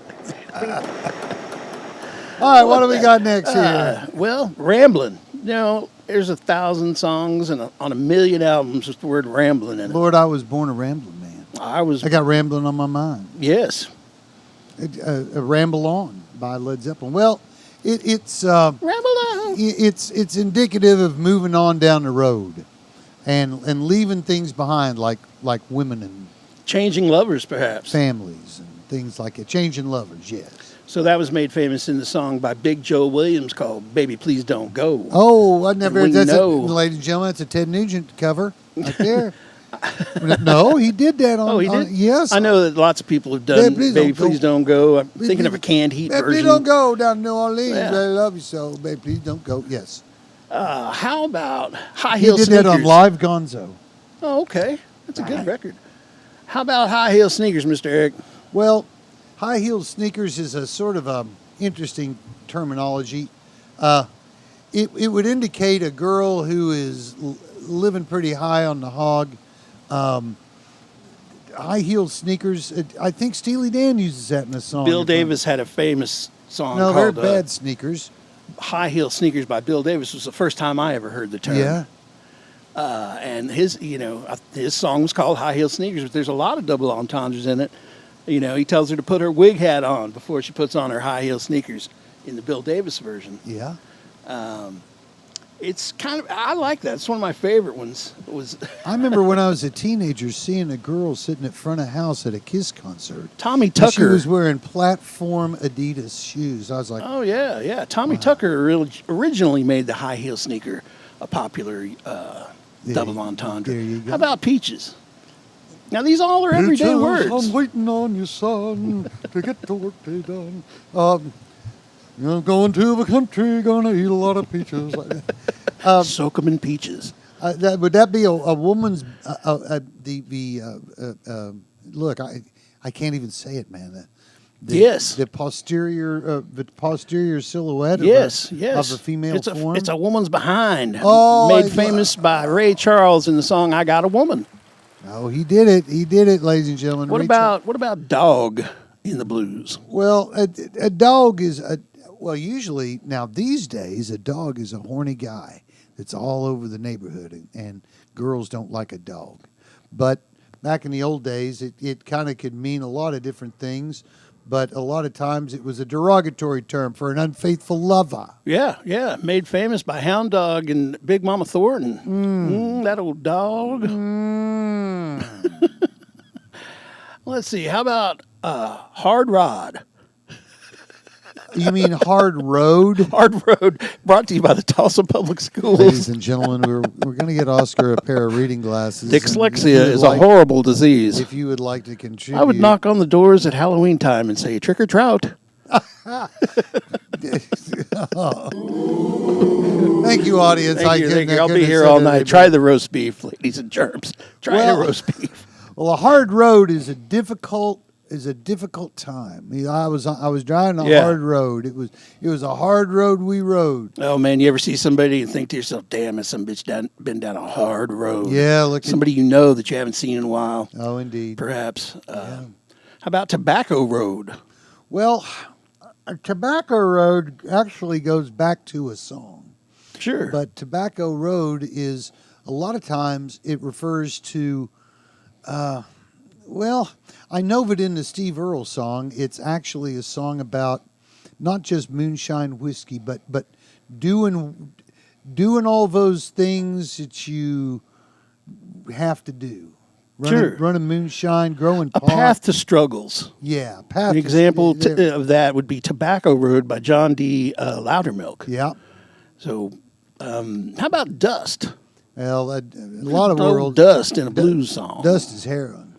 All right, what do we got next here? Ramblin'. There's 1,000 songs and on 1 million albums with the word ramblin' in it. Lord, I was born a rambling man. I got rambling on my mind. Yes. Ramble On by Led Zeppelin. Well, it's Ramble On. It's indicative of moving on down the road and leaving things behind like women and changing lovers, perhaps. Families and things like it. Changing lovers, yes. So that was made famous in the song by Big Joe Williams called Baby Please Don't Go. Oh, I never heard that. Ladies and gentlemen, it's a Ted Nugent cover right there. No, he did that on. Oh, he did? Yes. I know that lots of people have done Baby Please Don't Go. I'm thinking of a Canned Heat version. Baby, don't go down to New Orleans. Yeah. I love you so. Baby, please don't go. Yes. How about High Heel Sneakers? He did that on Live Gonzo. Oh, okay. That's a good record. How about High Heel Sneakers, Mr. Eric? Well, high heel sneakers is a sort of interesting terminology. It would indicate a girl who is living pretty high on the hog. High heel sneakers. I think Steely Dan uses that in a song. Bill Davis had a famous song called they're bad sneakers. High Heel Sneakers by Bill Davis was the first time I ever heard the term. Yeah. And his song was called High Heel Sneakers, but there's a lot of double entendres in it. He tells her to put her wig hat on before she puts on her high heel sneakers in the Bill Davis version. Yeah. It's I like that. It's one of my favorite ones. I remember when I was a teenager seeing a girl sitting in front of a house at a Kiss concert. Tommy Tucker. She was wearing platform Adidas shoes. I was like, oh, yeah. Tommy Tucker originally made the high heel sneaker a popular double entendre. There you go. How about Peaches? Now, these all are everyday words. I'm waiting on you, son, to get the work day done. I'm going to the country, gonna eat a lot of peaches. Soak them in peaches. Would that be a woman's? Look, I can't even say it, man. Yes. The posterior silhouette. Yes. Of a female form. It's a woman's behind. Oh, made famous by Ray Charles in the song "I Got a Woman." Oh, he did it. He did it, ladies and gentlemen. What about dog in the blues? Well, a dog is usually now these days a dog is a horny guy that's all over the neighborhood, and girls don't like a dog. But back in the old days, it kind of could mean a lot of different things. But a lot of times it was a derogatory term for an unfaithful lover. Yeah. Made famous by Hound Dog and Big Mama Thornton. That old dog. Let's see. How about Hard Rod? You mean Hard Road? Hard Road, brought to you by the Tulsa Public Schools. Ladies and gentlemen, we're going to get Oscar a pair of reading glasses. Dyslexia is a horrible disease. If you would like to contribute. I would knock on the doors at Halloween time and say, trick or trout. Thank you, audience. Thank you. I'll be here all night. Try the roast beef, ladies and germs. Try the roast beef. Well, a hard road is a difficult time. I was driving a hard road. It was a hard road we rode. Oh man, you ever see somebody and think to yourself, "Damn, that's some bitch been down a hard road." Yeah, somebody you know that you haven't seen in a while. Oh, indeed. Perhaps. How about Tobacco Road? Well, Tobacco Road actually goes back to a song. Sure. But Tobacco Road is a lot of times it refers to. Well, I know that in the Steve Earle song, it's actually a song about not just moonshine whiskey, but doing all those things that you have to do. Running moonshine, growing pot. A path to strugglos. Yeah, An example of that would be Tobacco Road by John D. Loudermilk. Yeah. So, how about Dust? Well, a lot of world Dust in a blues song. Dust is heroin,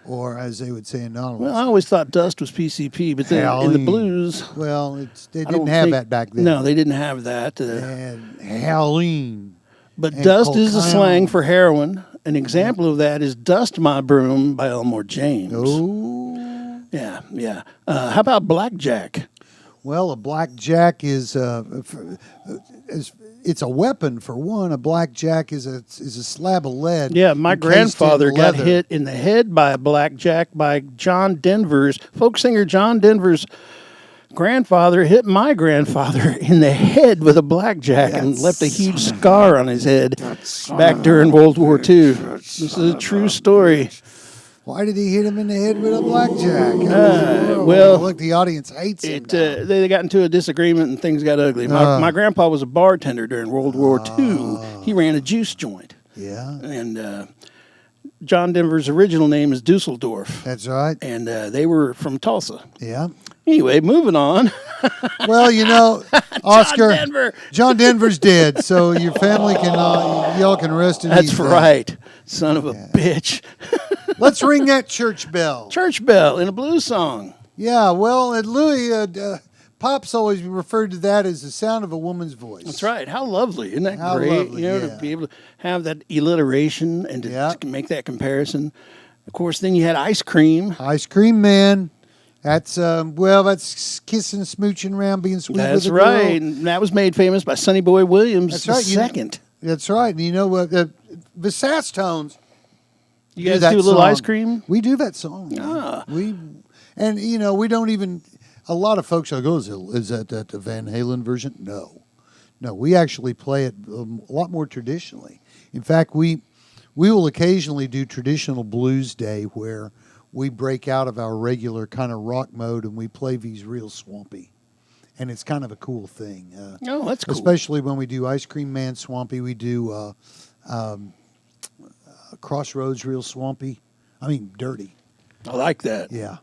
or as they would say in Donald. Well, I always thought Dust was PCP, but then in the blues. Well, they didn't have that back then. No, they didn't have that. And Halloween. But Dust is a slang for heroin. An example of that is Dust My Broom by Elmore James. Oh. Yeah. How about Blackjack? Well, a blackjack is it's a weapon for one. A blackjack is a slab of lead. Yeah, my grandfather got hit in the head by a blackjack by John Denver's folk singer. John Denver's grandfather hit my grandfather in the head with a blackjack and left a huge scar on his head back during World War II. This is a true story. Why did he hit him in the head with a blackjack? Well, look, the audience hates it. They got into a disagreement and things got ugly. My grandpa was a bartender during World War II. He ran a juice joint. Yeah. And John Denver's original name is Dusseldorf. That's right. And they were from Tulsa. Yeah. Anyway, moving on. Well, Oscar, John Denver's dead, so your family y'all can rest in peace. That's right, son of a bitch. Let's ring that church bell. Church bell in a blues song. Yeah, well, at Louis, Pop's always referred to that as the sound of a woman's voice. That's right. How lovely. Isn't that How great? Lovely, to be able to have that alliteration and to make that comparison. Of course, then you had Ice Cream. Ice Cream Man. That's that's kissing, smooching around, being sweet with a girl. That's right. And that was made famous by Sonny Boy Williams II. That's right. And the Sass Tones. You guys do a little Ice Cream? We do that song. We don't even. A lot of folks go, is that the Van Halen version? No. We actually play it a lot more traditionally. In fact, we will occasionally do traditional blues day where we break out of our regular kind of rock mode and we play these real swampy. And it's kind of a cool thing. That's cool. Especially when we do Ice Cream Man swampy. We do Crossroads real swampy. I mean, dirty. I like that. Yeah.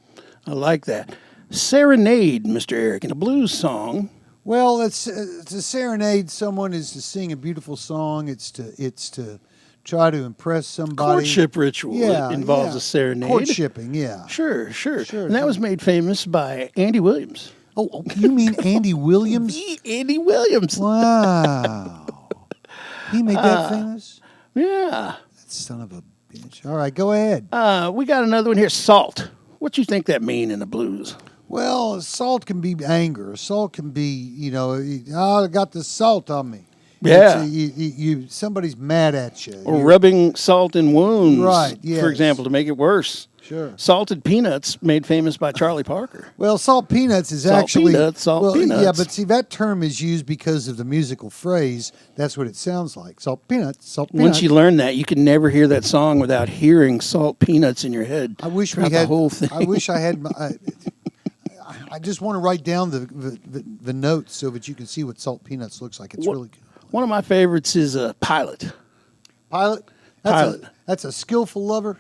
I like that. Serenade, Mr. Eric, in a blues song. Well, it's to serenade someone is to sing a beautiful song. It's to try to impress somebody. Courtship ritual involves a serenade. Courtshipping, yeah. Sure. And that was made famous by Andy Williams. Oh, you mean Andy Williams? Andy Williams. Wow. He made that famous? Yeah. That son of a bitch. All right, go ahead. We got another one here, Salt. What you think that mean in the blues? Well, salt can be anger. Salt can be, I got the salt on me. Yeah. Somebody's mad at you. Or rubbing salt in wounds, right, yes. For example, to make it worse. Sure. Salted peanuts, made famous by Charlie Parker. Well, salt peanuts is salt actually... peanuts. Yeah, but see, that term is used because of the musical phrase. That's what it sounds like. Salt peanuts, salt peanuts. Once you learn that, you can never hear that song without hearing salt peanuts in your head. I wish we had... the whole thing. I wish I had... I just want to write down the notes so that you can see what salt peanuts looks like. It's really good. One of my favorites is Pilot. Pilot? That's a skillful lover?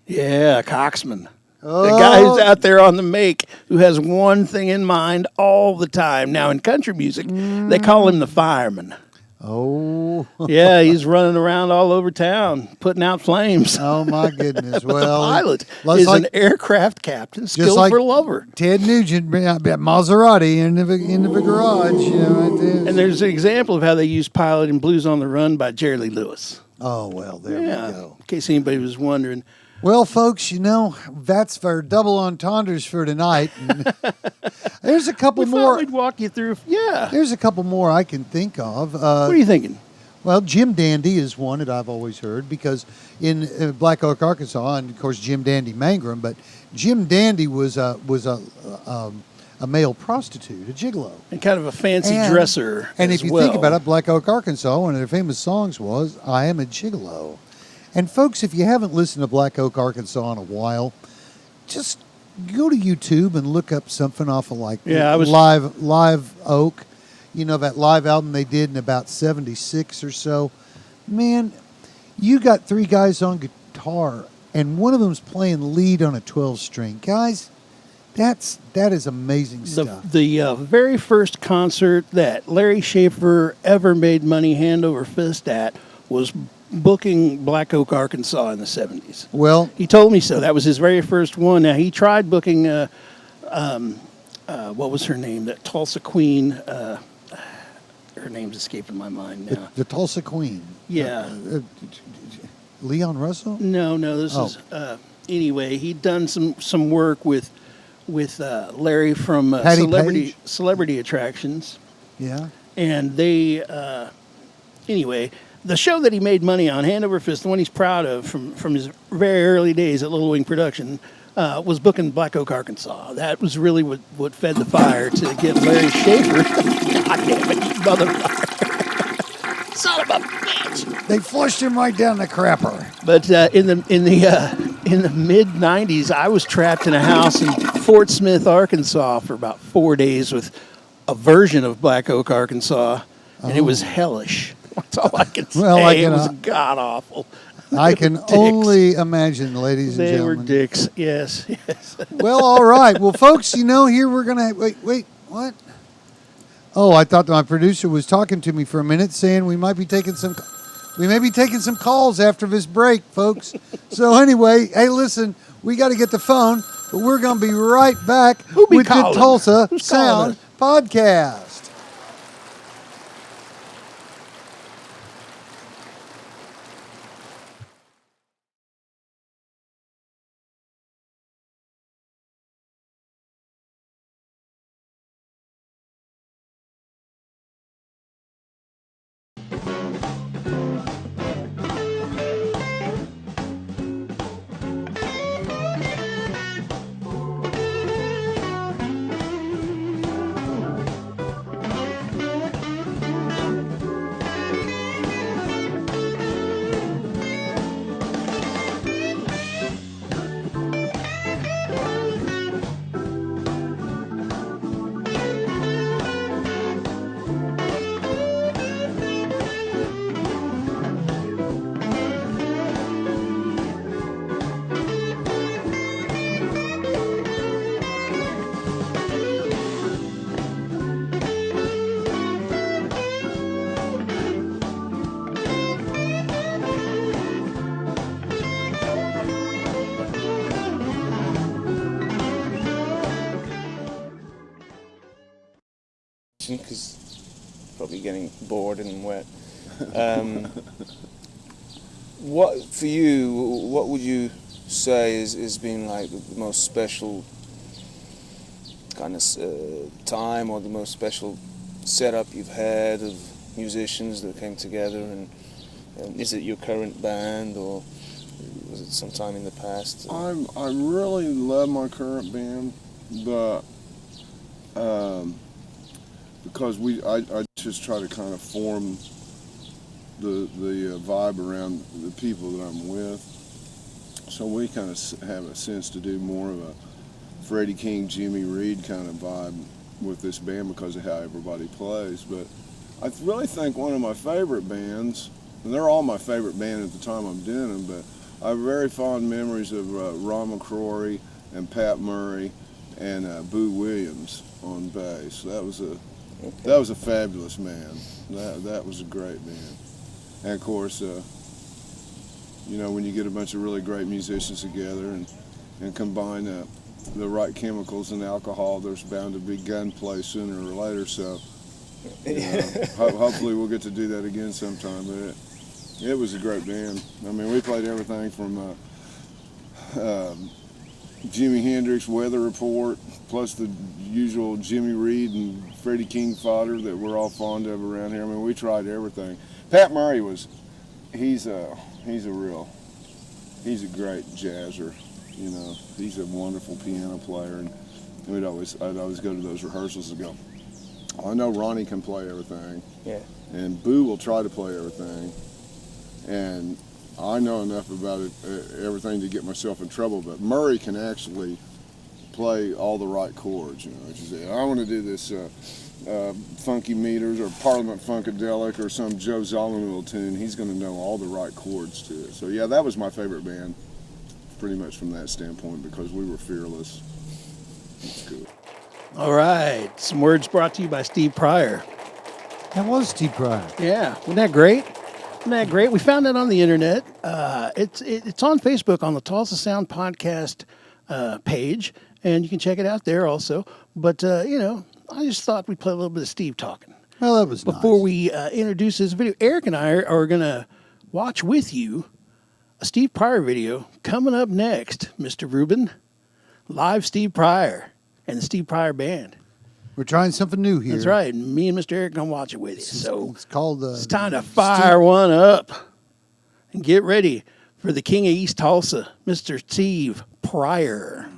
Yeah, Coxman. The guy who's out there on the make who has one thing in mind all the time. Now, in country music, they call him the fireman. Oh. Yeah, he's running around all over town, putting out flames. Oh, my goodness. But Well, the pilot is an aircraft captain, skilled like for lover. Ted Nugent, Maserati in the garage, right there. And there's an example of how they use Pilot in Blues on the Run by Jerry Lee Lewis. Oh, well, there we go. In case anybody was wondering. Well, folks, that's our double entendres for tonight. There's a couple more. We'd walk you through. Yeah. There's a couple more I can think of. What are you thinking? Well, Jim Dandy is one that I've always heard because in Black Oak, Arkansas, and of course Jim Dandy Mangrum, but Jim Dandy was a male prostitute, a gigolo, and kind of a fancy dresser. And if you think about it, Black Oak, Arkansas, one of their famous songs was "I Am a Gigolo." And folks, if you haven't listened to Black Oak, Arkansas in a while, just go to YouTube and look up something off of Live Oak. That live album they did in about 76 or so. Man, you got three guys on guitar, and one of them's playing lead on a 12-string. Guys, that is amazing stuff. The very first concert that Larry Schaefer ever made money hand over fist at was booking Black Oak, Arkansas in the 70s. Well, he told me so. That was his very first one. Now, he tried booking, what was her name? That Tulsa Queen. Her name's escaping my mind now. The Tulsa Queen. Yeah. Leon Russell? No. This is anyway. He'd done some work with Larry from Celebrity Attractions. Yeah. And they anyway. The show that he made money on, Hand Over Fist, the one he's proud of from his very early days at Little Wing Production, was booking Black Oak, Arkansas. That was really what fed the fire to get Larry Schaefer. God damn it, you motherfucker! Son of a bitch! They flushed him right down the crapper. But in the mid '90s, I was trapped in a house in Fort Smith, Arkansas, for about 4 days with a version of Black Oak, Arkansas, and it was hellish. That's all I can say. Well, it was god awful. I can only imagine, ladies and gentlemen. They were dicks, yes. Well, all right. Well, folks, here we're going to... Wait, what? Oh, I thought my producer was talking to me for a minute saying we might be taking some calls after this break, folks. So anyway, hey, listen, we got to get the phone, but we're going to be right back with the Tulsa Sound Podcast. Because probably getting bored and wet. What for you? What would you say is been like the most special kind of time, or the most special setup you've had of musicians that came together? And is it your current band, or was it sometime in the past? I really love my current band, but because I just try to kind of form the vibe around the people that I'm with. So we kind of have a sense to do more of a Freddie King, Jimmy Reed kind of vibe with this band because of how everybody plays. But I really think one of my favorite bands, and they're all my favorite band at the time I'm doing them, but I have very fond memories of Ron McCrory and Pat Murray and Boo Williams on bass. That was a fabulous band. That was a great band. And of course, when you get a bunch of really great musicians together and combine the right chemicals and alcohol, there's bound to be gunplay sooner or later. So hopefully we'll get to do that again sometime. But it was a great band. I mean, we played everything from Jimi Hendrix, Weather Report, plus the usual Jimmy Reed and Freddie King fodder that we're all fond of around here. I mean, we tried everything. Pat Murray he's a great jazzer. He's a wonderful piano player, and I'd always go to those rehearsals and go, I know Ronnie can play everything, and Boo will try to play everything, and I know enough about everything to get myself in trouble, but Murray can actually play all the right chords. I want to do this Funky Meters or Parliament Funkadelic or some Joe Zawinul tune. He's going to know all the right chords to it. So yeah, that was my favorite band, pretty much from that standpoint, because we were fearless. It's good. All right. Some words brought to you by Steve Pryor. That was Steve Pryor. Yeah. Wasn't that great? Isn't that great? We found it on the internet. It's on Facebook on the Tulsa Sound Podcast page, and you can check it out there also. But, I just thought we'd play a little bit of Steve talking. Well, that was Before nice. we introduce this video, Eric and I are going to watch with you a Steve Pryor video coming up next, Mr. Rubin. Live Steve Pryor and the Steve Pryor Band. We're trying something new here. That's right. Me and Mr. Eric are going to watch it with you. So it's called it's time to fire one up and get ready for the King of East Tulsa, Mr. Steve Pryor.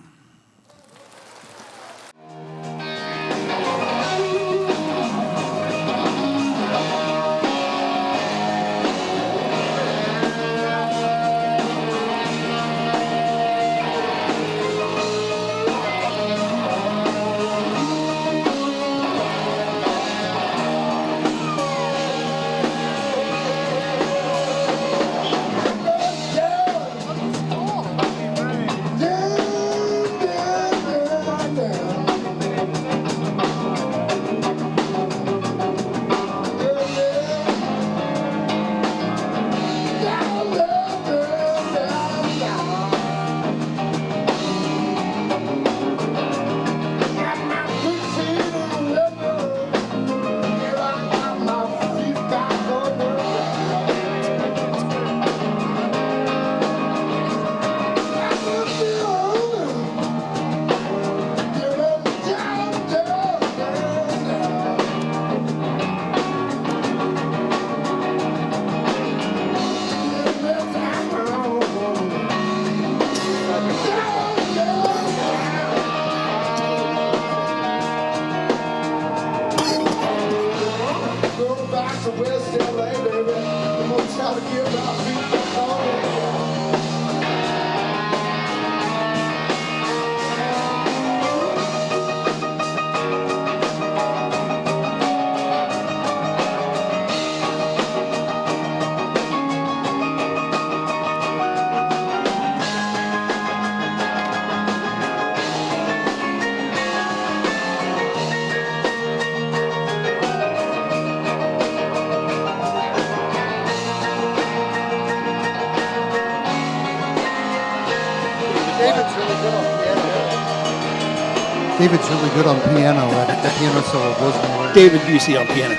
David's really good on piano. The piano solo goes nowhere. David Busey on piano.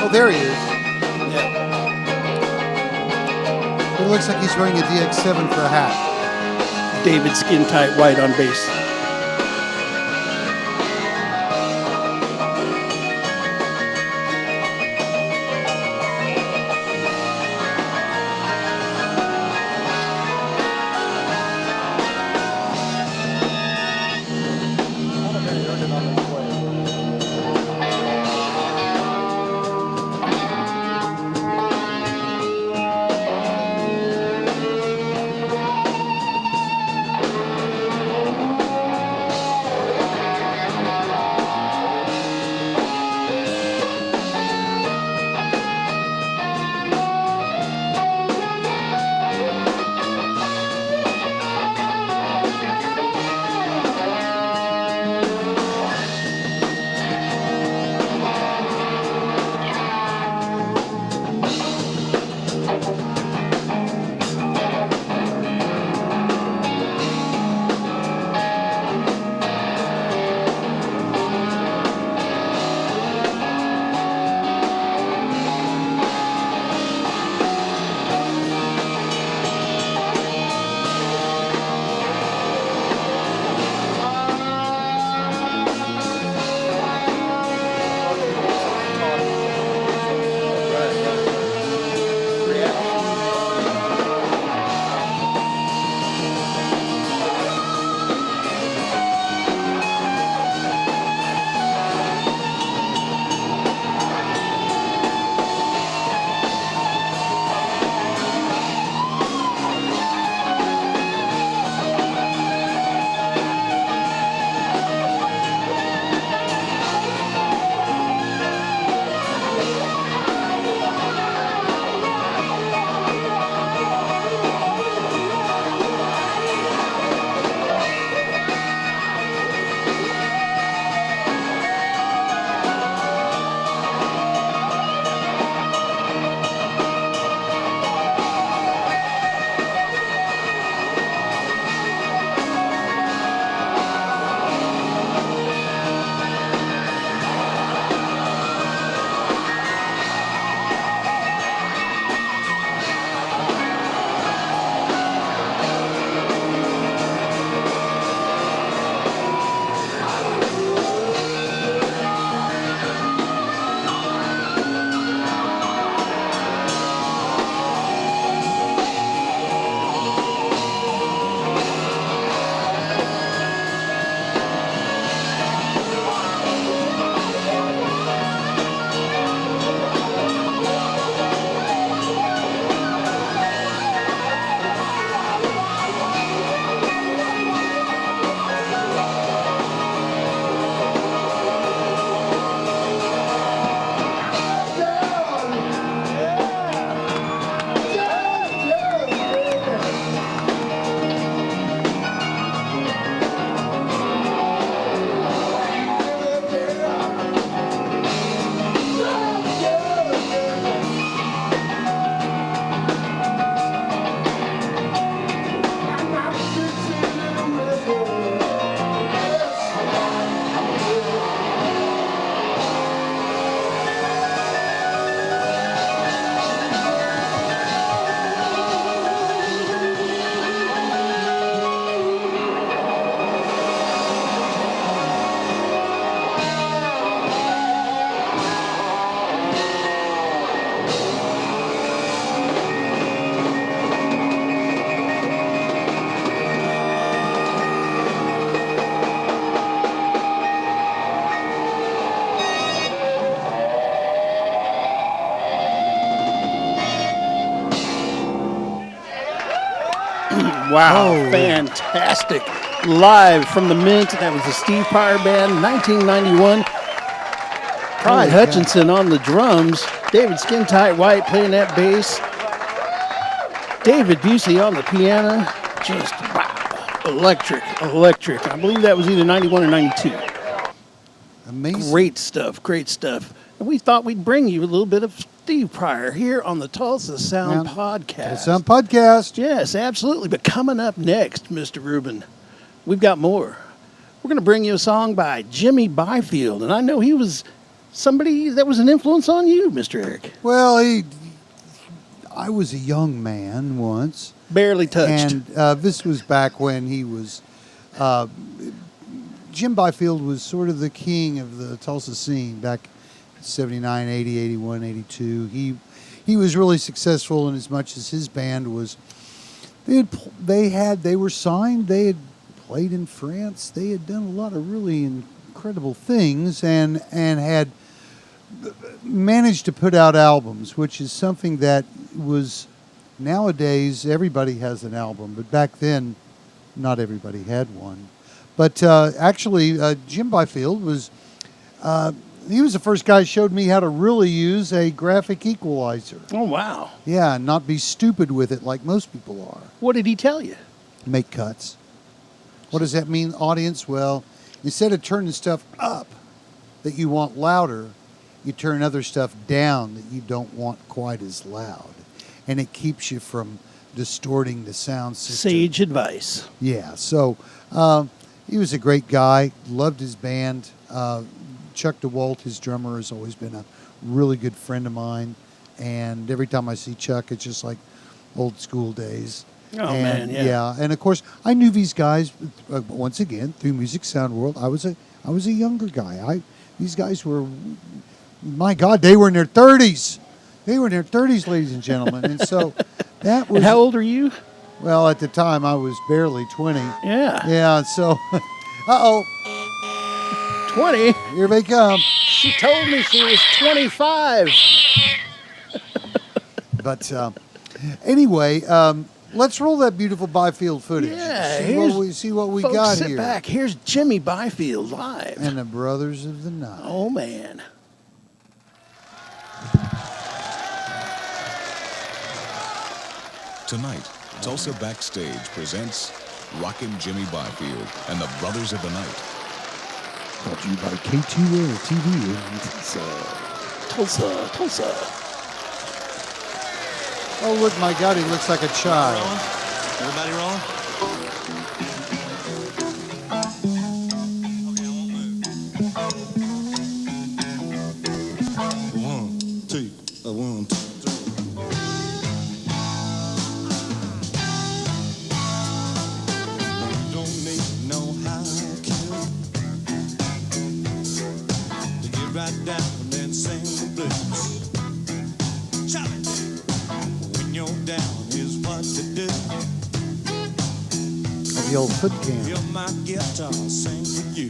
Oh, there he is. Yeah. It looks like he's wearing a DX7 for a hat. David Skin Tight White on bass. Wow, Oh. fantastic. Live from the Mint, that was the Steve Pryor Band, 1991. Clyde Holy Hutchinson on the drums, David Skin Tight White playing that bass, David Busey on the piano, just wow, electric. I believe that was either 91 or 92. Amazing. Great stuff. And we thought we'd bring you a little bit of Steve Pryor here on the Tulsa Sound Podcast. Tulsa Sound Podcast. Yes, absolutely. But coming up next, Mr. Rubin, we've got more. We're going to bring you a song by Jimmy Byfield. And I know he was somebody that was an influence on you, Mr. Eric. Well, I was a young man once. Barely touched. And this was back when he was... Jim Byfield was sort of the king of the Tulsa scene back 79, 80, 81, 82. He was really successful in as much as his band was... They were signed. They had played in France. They had done a lot of really incredible things and had managed to put out albums, which is something that was nowadays everybody has an album, but back then not everybody had one. But actually, Jim Byfield was he was the first guy who showed me how to really use a graphic equalizer. Oh, wow. Yeah, and not be stupid with it like most people are. What did he tell you? Make cuts. What does that mean, audience? Well, instead of turning stuff up that you want louder, you turn other stuff down that you don't want quite as loud. And it keeps you from distorting the sound system. Sage advice. Yeah, so he was a great guy, loved his band. Chuck DeWalt, his drummer, has always been a really good friend of mine. And every time I see Chuck, it's just like old school days. Oh, and, man, yeah. And of course, I knew these guys once again through Music Sound World. I was a younger guy. These guys were, my God, they were in their 30s. They were in their 30s, ladies and gentlemen. And so that was. And how old are you? Well, at the time, I was barely 20. Yeah. Yeah. So, 20? Here they come. She told me she was 25. But anyway, let's roll that beautiful Byfield footage. Yeah, See what we folks, got sit here. back. Here's Jimmy Byfield live. And the Brothers of the Night. Oh, man. Tonight, Tulsa Backstage presents Rockin' Jimmy Byfield and the Brothers of the Night. Brought to you by K2L TV in Tulsa. Oh, look, my God, he looks like a child. Everybody rolling? One, two, one, two. Don't need no high cue to get right down and sing the blues. Shout it. When you're down is what to do. The old foot cam. Feel my guitar sing for you.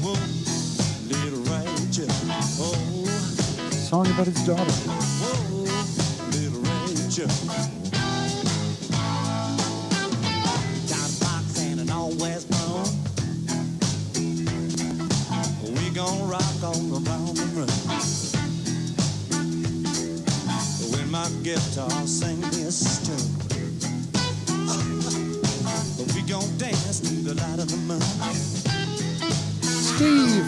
Whoa, little Rachel. Oh, Song about his daughter. whoa, little Rachel. Got a box and an all west bone. We gon' rock on the round and round. When my guitar sing this tune. We gon' dance to the light of the moon. Steve.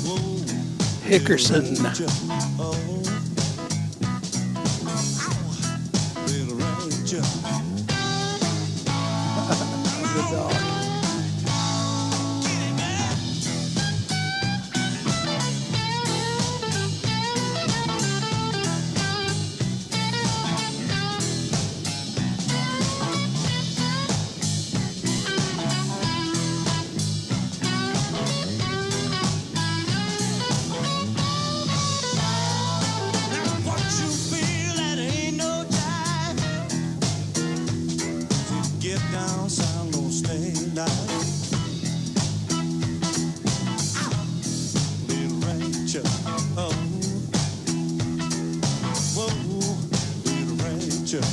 Whoa, Hickerson. oh, little Rachel. The dog. What you feel that ain't no jive. To get down, sound gon' stay live. Little Rachel, oh, whoa, little Rachel.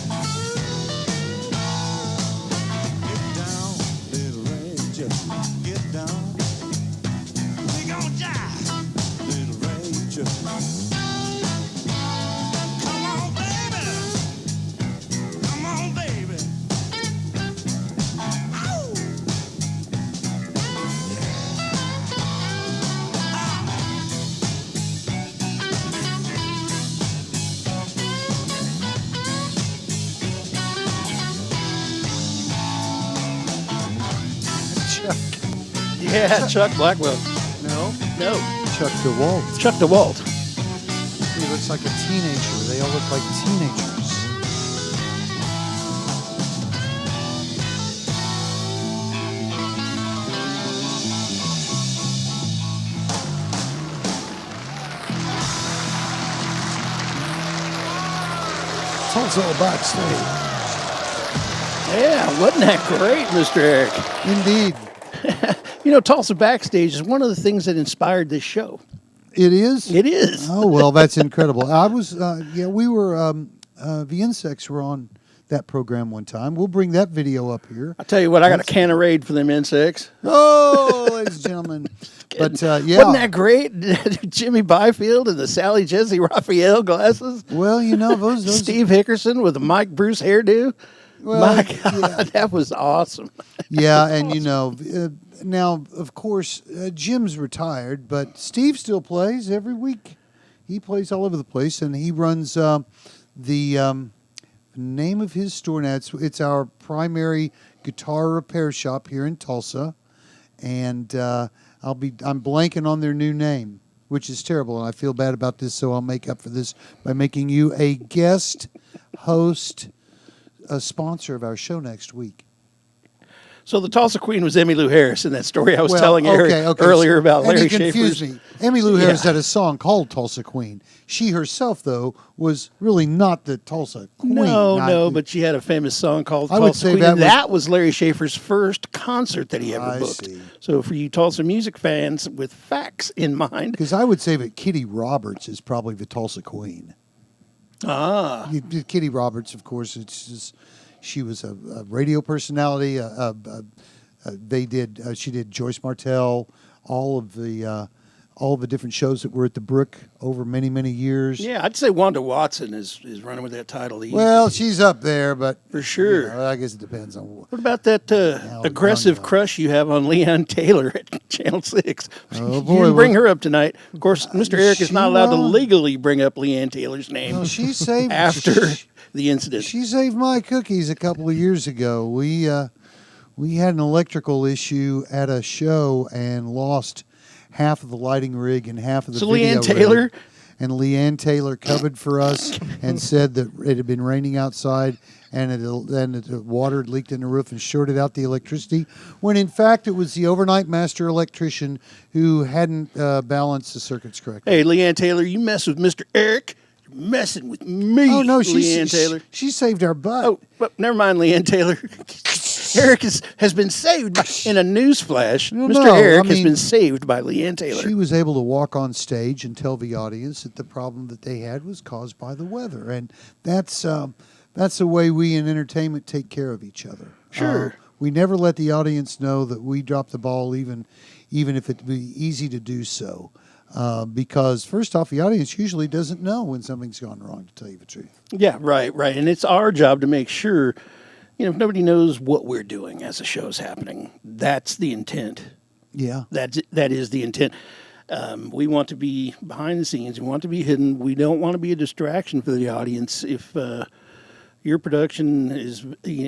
Yeah, Chuck Blackwell. No. No, Chuck DeWalt. Chuck DeWalt. He looks like a teenager. They all look like teenagers. Tulsa Backstage. Yeah, wasn't that great, Mr. Eric? Indeed. You know, Tulsa Backstage is one of the things that inspired this show. It is? It is. Oh, well, that's incredible. I was, we were, the Insects were on that program one time. We'll bring that video up here. I'll tell you what, I got a can of Raid for them Insects. Oh, ladies and gentlemen. But, yeah. Wasn't that great? Jimmy Byfield and the Sally Jesse Raphael glasses. Well, you know, those Steve Hickerson with the Mike Bruce hairdo. Well, My God, that was awesome. Yeah, and you know, now of course Jim's retired, but Steve still plays every week. He plays all over the place, and he runs the name of his store. Now it's our primary guitar repair shop here in Tulsa, and I'm blanking on their new name, which is terrible, and I feel bad about this. So I'll make up for this by making you a guest host. A sponsor of our show next week. So the Tulsa Queen was Emmylou Harris in that story I was Well, telling Eric earlier about and Larry it confused Schaefer's. me. Emmylou Harris had a song called Tulsa Queen. She herself, though, was really not the Tulsa Queen. No, but she had a famous song called I would Tulsa say Queen. that and was- that was Larry Schaefer's first concert that he ever I booked. see. So for you Tulsa music fans with facts in mind. Because I would say that Kitty Roberts is probably the Tulsa Queen. Ah. Kitty Roberts, of course, it's just, she was a radio personality. She did Joyce Martell, all of the different shows that were at the Brook over many, many years. Yeah, I'd say Wanda Watson is running with that title. Well, she's up there, but for sure. You know, I guess it depends on What about that aggressive crush you have on Leanne Taylor at Channel 6? Oh, You boy, didn't bring her up tonight. Of course, Mr. Eric is not allowed to Sheila? legally bring up Leanne Taylor's name Well, she saved after the incident. She saved my cookies a couple of years ago. We had an electrical issue at a show and lost half of the lighting rig and half of the video Leanne Taylor? rig. And Leanne Taylor covered for us and said that it had been raining outside and the water had leaked in the roof and shorted out the electricity, when in fact it was the overnight master electrician who hadn't balanced the circuits correctly. Hey, Leanne Taylor, you mess with Mr. Eric, you're messing with me. Oh, no, Leanne Taylor. She saved our butt. Oh, but never mind, Leanne Taylor. Eric has been saved in a news flash. Mr. Eric has been saved by Leanne Taylor. She was able to walk on stage and tell the audience that the problem that they had was caused by the weather, and that's the way we in entertainment take care of each other. Sure. We never let the audience know that we dropped the ball, even if it be easy to do so. Because first off, the audience usually doesn't know when something's gone wrong, to tell you the truth. Yeah, right. And it's our job to make sure, if nobody knows what we're doing as the show's happening, that's the intent. Yeah. That is the intent. We want to be behind the scenes. We want to be hidden. We don't want to be a distraction for the audience. If your production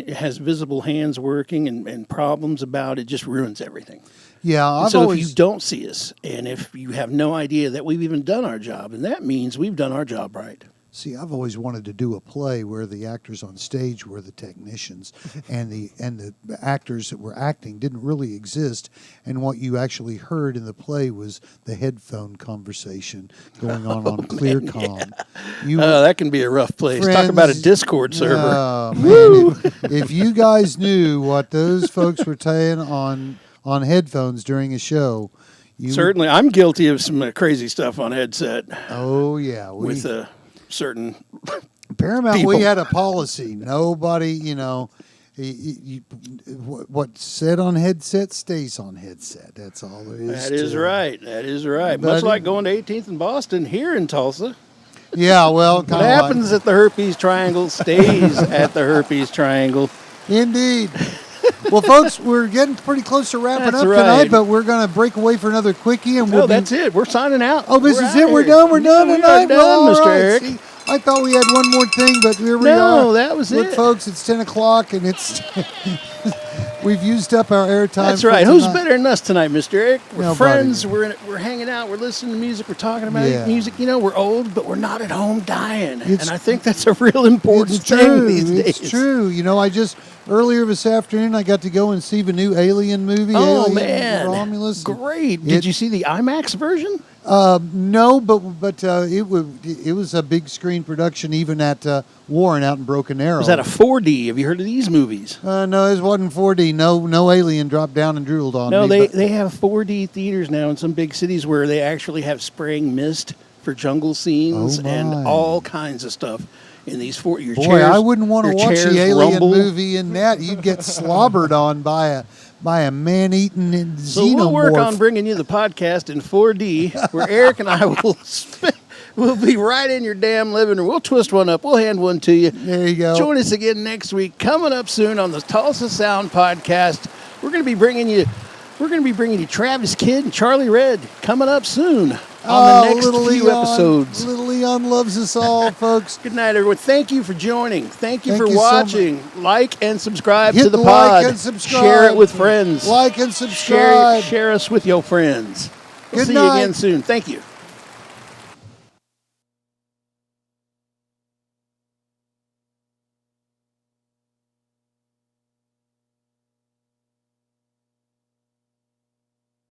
has visible hands working and problems about it, just ruins everything. Yeah, If you don't see us, and if you have no idea that we've even done our job, and that means we've done our job right. See, I've always wanted to do a play where the actors on stage were the technicians, and the actors that were acting didn't really exist, and what you actually heard in the play was the headphone conversation going on ClearCom. Yeah. That can be a rough place. Friends, Talk about a Discord server. Oh, man, if you guys knew what those folks were saying on headphones during a show, Certainly, I'm guilty of some crazy stuff on headset. Oh yeah, with certain Paramount, people. we had a policy. Nobody, what said on headset stays on headset. That's all there is. That is right. That is right. But Much like going to 18th and Boston here in Tulsa. Yeah, well, what happens at the Herpes Triangle stays at the Herpes Triangle. Indeed. Well, folks, we're getting pretty close to wrapping up tonight, but we're going to break away for another quickie. And that's it. We're signing out. Oh, this is it. We're done. We're done tonight. Done, Mr. Eric. See, I thought we had one more thing, but here we are. No, that was Look, it. folks, it's 10 o'clock, and it's we've used up our airtime. That's for right. Who's tonight. better than us tonight, Mr. Eric? We're Nobody. friends. We're hanging out. We're listening to music. We're talking about Yeah. music. You know, we're old, but we're not at home dying. It's- And I think that's a real important It's thing true. these days. It's true. You know, earlier this afternoon, I got to go and see the new Alien movie. Oh, Alien man. Romulus. Great. Did you see the IMAX version? No, but it was a big screen production, even at Warren out in Broken Arrow. Was that a 4D? Have you heard of these movies? No, it wasn't 4D. No alien dropped down and drooled on No, me. they have 4D theaters now in some big cities where they actually have spraying mist for jungle scenes Oh, and my. all kinds of stuff in these your Boy, chairs. I wouldn't want to your watch chairs the Alien rumble. movie in that. You'd get slobbered on by a man-eating xenomorph. So we'll work on bringing you the podcast in 4D, where Eric and I we'll be right in your damn living room. We'll twist one up. We'll hand one to you. There you go. Join us again next week. Coming up soon on the Tulsa Sound Podcast, we're going to be bringing you Travis Kidd and Charlie Red. Coming up soon on the next few episodes. Little Leon loves us all, folks. Good night, everyone. Thank you for joining. Thank you for Thank you so watching. Like and subscribe Hit to the the pod. like and subscribe. Share it with friends. Like and subscribe. Share us with your friends. We'll Good see you night. again soon. Thank you.